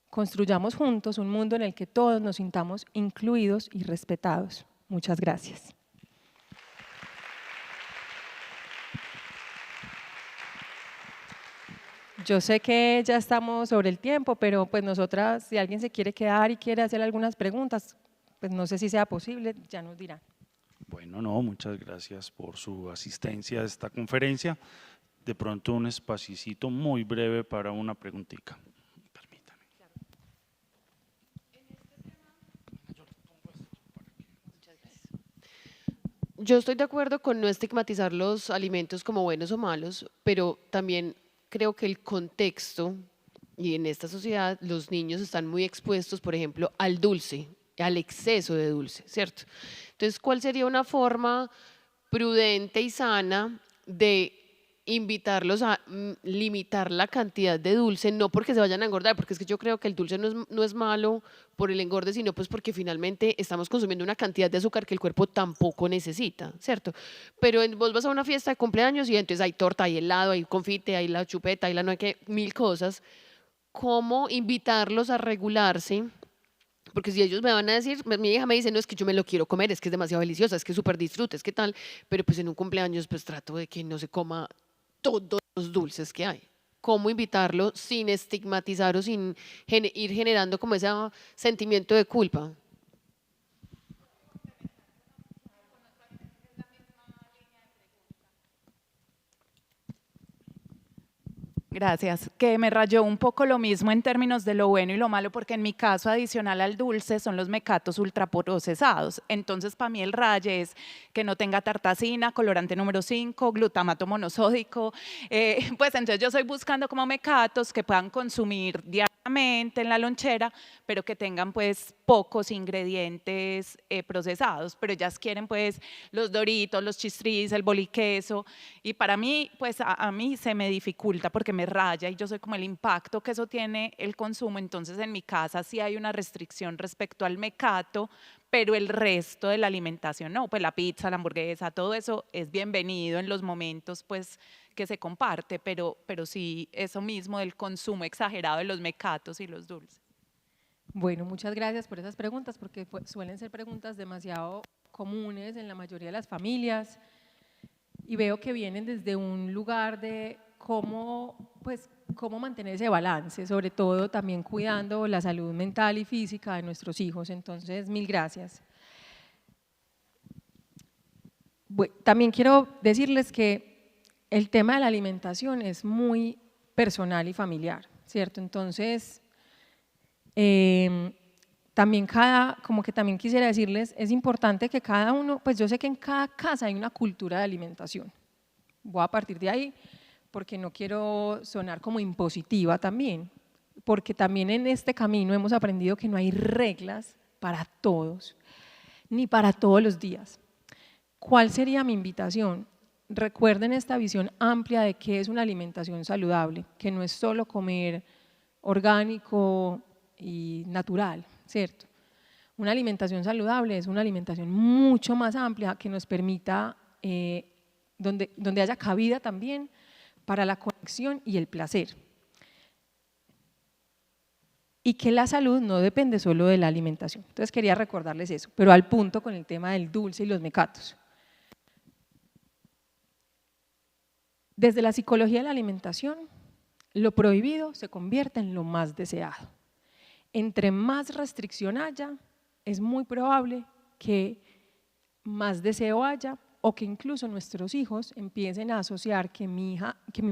Construyamos juntos un mundo en el que todos nos sintamos incluidos y respetados. Muchas gracias. Yo sé que ya estamos sobre el tiempo, pero pues nosotras, si alguien se quiere quedar y quiere hacer algunas preguntas, pues no sé si sea posible, ya nos dirán. Bueno, no, muchas gracias por su asistencia a esta conferencia. De pronto un espacito muy breve para una preguntita. Yo estoy de acuerdo con no estigmatizar los alimentos como buenos o malos, pero también creo que el contexto, y en esta sociedad los niños están muy expuestos, por ejemplo, al dulce, al exceso de dulce, ¿cierto? Entonces, ¿cuál sería una forma prudente y sana de invitarlos a limitar la cantidad de dulce, no porque se vayan a engordar, porque es que yo creo que el dulce no es malo por el engorde, sino pues porque finalmente estamos consumiendo una cantidad de azúcar que el cuerpo tampoco necesita, ¿cierto? Pero vos vas a una fiesta de cumpleaños y entonces hay torta, hay helado, hay confite, hay la chupeta, hay la no hay que, mil cosas. ¿Cómo invitarlos a regularse? Porque si ellos me van a decir, mi hija me dice, no, es que yo me lo quiero comer, es que es demasiado deliciosa, es que es súper disfrute, es que tal, pero pues en un cumpleaños pues trato de que no se coma todos los dulces que hay. ¿Cómo invitarlo sin estigmatizar o sin ir generando como ese sentimiento de culpa? Gracias, que me rayó un poco lo mismo en términos de lo bueno y lo malo, porque en mi caso adicional al dulce son los mecatos ultraprocesados. Entonces para mí el raye es que no tenga tartacina, colorante número 5, glutamato monosódico, pues entonces yo estoy buscando como mecatos que puedan consumir diariamente en la lonchera, pero que tengan pues pocos ingredientes procesados, pero ellas quieren pues los Doritos, los chistris, el boliqueso, y para mí pues a mí se me dificulta porque me raya y yo soy como el impacto que eso tiene el consumo. Entonces en mi casa sí hay una restricción respecto al mecato, pero el resto de la alimentación no, pues la pizza, la hamburguesa, todo eso es bienvenido en los momentos pues que se comparte, pero sí eso mismo del consumo exagerado de los mecatos y los dulces. Bueno, muchas gracias por esas preguntas, porque suelen ser preguntas demasiado comunes en la mayoría de las familias y veo que vienen desde un lugar de cómo mantener ese balance, sobre todo también cuidando la salud mental y física de nuestros hijos. Entonces, mil gracias. Bueno, también quiero decirles que el tema de la alimentación es muy personal y familiar, ¿cierto? Entonces, también también quisiera decirles, es importante que cada uno, pues yo sé que en cada casa hay una cultura de alimentación. Voy a partir de ahí porque no quiero sonar como impositiva también, porque también en este camino hemos aprendido que no hay reglas para todos, ni para todos los días. ¿Cuál sería mi invitación? Recuerden esta visión amplia de qué es una alimentación saludable, que no es solo comer orgánico y natural, ¿cierto? Una alimentación saludable es una alimentación mucho más amplia que nos permita, donde haya cabida también para la conexión y el placer. Y que la salud no depende solo de la alimentación. Entonces quería recordarles eso, pero al punto con el tema del dulce y los mecatos. Desde la psicología de la alimentación, lo prohibido se convierte en lo más deseado. Entre más restricción haya, es muy probable que más deseo haya o que incluso nuestros hijos empiecen a asociar que mi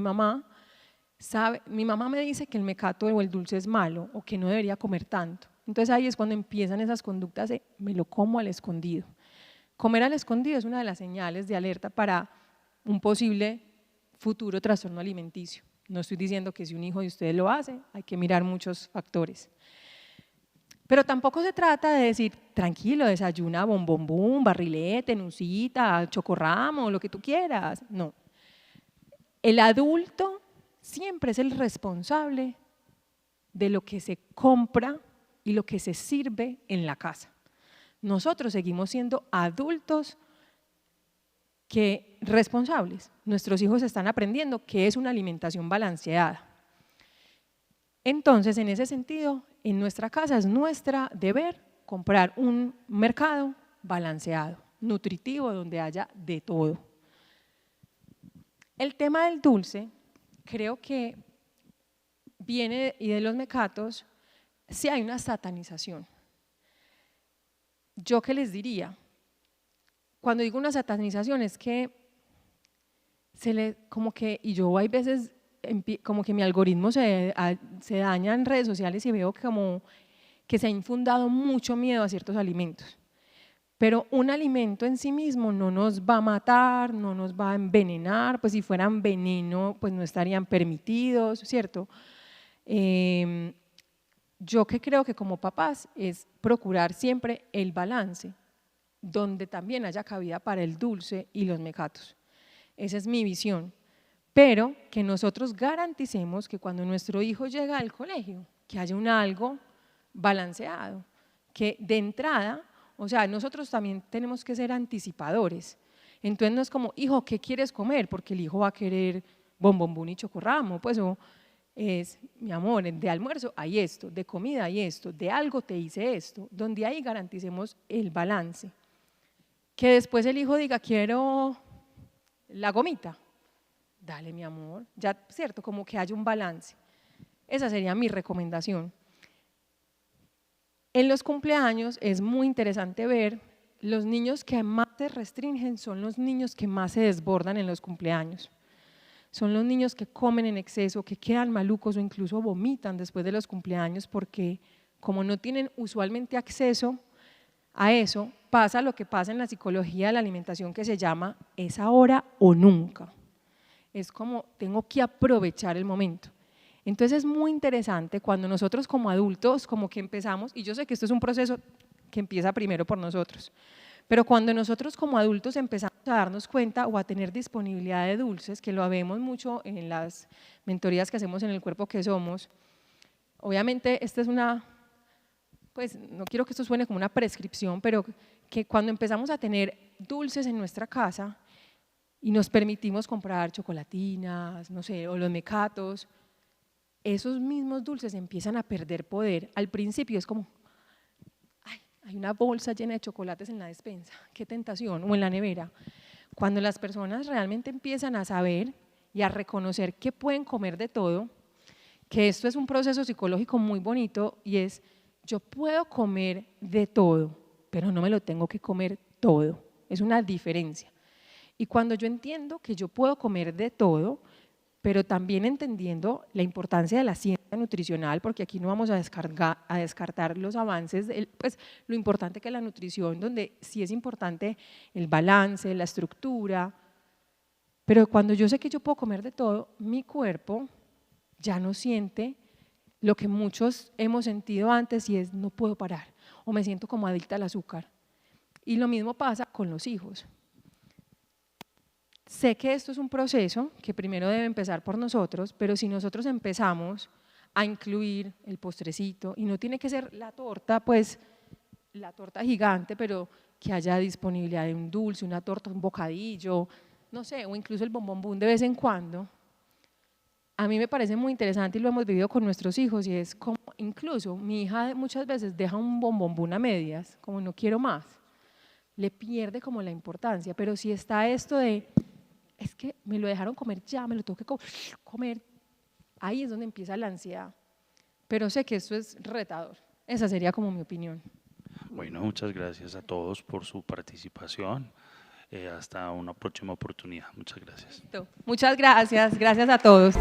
mamá me dice que el mecato o el dulce es malo o que no debería comer tanto. Entonces ahí es cuando empiezan esas conductas de me lo como al escondido. Comer al escondido es una de las señales de alerta para un posible futuro trastorno alimenticio. No estoy diciendo que si un hijo de ustedes lo hace, hay que mirar muchos factores. Pero tampoco se trata de decir, tranquilo, desayuna bombombón, barrilete, nucita, chocorramo, lo que tú quieras. No. El adulto siempre es el responsable de lo que se compra y lo que se sirve en la casa. Nosotros seguimos siendo adultos responsables. Nuestros hijos están aprendiendo qué es una alimentación balanceada. Entonces, en ese sentido, en nuestra casa es nuestro deber comprar un mercado balanceado, nutritivo, donde haya de todo. El tema del dulce, creo que viene, y de los mecatos, sí hay una satanización. ¿Yo qué les diría? Cuando digo una satanización es que como que, y yo hay veces como que mi algoritmo se daña en redes sociales y veo como que se ha infundado mucho miedo a ciertos alimentos. Pero un alimento en sí mismo no nos va a matar, no nos va a envenenar, pues si fueran veneno pues no estarían permitidos, ¿cierto? Yo que creo que como papás es procurar siempre el balance, donde también haya cabida para el dulce y los mecatos. Esa es mi visión, pero que nosotros garanticemos que cuando nuestro hijo llega al colegio, que haya un algo balanceado, que de entrada, o sea, nosotros también tenemos que ser anticipadores. Entonces no es como, hijo, ¿qué quieres comer? Porque el hijo va a querer bombombún y chocorramo, pues o es, mi amor, de almuerzo hay esto, de comida hay esto, de algo te hice esto, donde ahí garanticemos el balance. Que después el hijo diga, quiero la gomita, dale mi amor, ya, cierto, como que haya un balance. Esa sería mi recomendación. En los cumpleaños es muy interesante ver los niños que más se restringen son los niños que más se desbordan en los cumpleaños. Son los niños que comen en exceso, que quedan malucos o incluso vomitan después de los cumpleaños porque como no tienen usualmente acceso a eso, pasa lo que pasa en la psicología de la alimentación que se llama es ahora o nunca. Es como tengo que aprovechar el momento. Entonces es muy interesante cuando nosotros como adultos como que empezamos, y yo sé que esto es un proceso que empieza primero por nosotros, pero cuando nosotros como adultos empezamos a darnos cuenta o a tener disponibilidad de dulces, que lo vemos mucho en las mentorías que hacemos en El Cuerpo que Somos, obviamente esta es una, pues no quiero que esto suene como una prescripción, pero que cuando empezamos a tener dulces en nuestra casa y nos permitimos comprar chocolatinas, no sé, o los mecatos, esos mismos dulces empiezan a perder poder. Al principio es como, ay, hay una bolsa llena de chocolates en la despensa, qué tentación, o en la nevera. Cuando las personas realmente empiezan a saber y a reconocer que pueden comer de todo, que esto es un proceso psicológico muy bonito y es, yo puedo comer de todo, pero no me lo tengo que comer todo, es una diferencia. Y cuando yo entiendo que yo puedo comer de todo, pero también entendiendo la importancia de la ciencia nutricional, porque aquí no vamos a descartar los avances, pues lo importante que es la nutrición, donde sí es importante el balance, la estructura, pero cuando yo sé que yo puedo comer de todo, mi cuerpo ya no siente lo que muchos hemos sentido antes y es no puedo parar, o me siento como adicta al azúcar. Y lo mismo pasa con los hijos. Sé que esto es un proceso que primero debe empezar por nosotros, pero si nosotros empezamos a incluir el postrecito, y no tiene que ser la torta, pues la torta gigante, pero que haya disponibilidad de un dulce, una torta, un bocadillo, no sé, o incluso el bombombún de vez en cuando, a mí me parece muy interesante y lo hemos vivido con nuestros hijos y es como incluso mi hija muchas veces deja un bombombún a medias, como no quiero más, le pierde como la importancia, pero si está esto de es que me lo dejaron comer ya, me lo tengo que comer, ahí es donde empieza la ansiedad, pero sé que esto es retador, esa sería como mi opinión. Bueno, muchas gracias a todos por su participación, hasta una próxima oportunidad, muchas gracias. Muchas gracias, gracias a todos.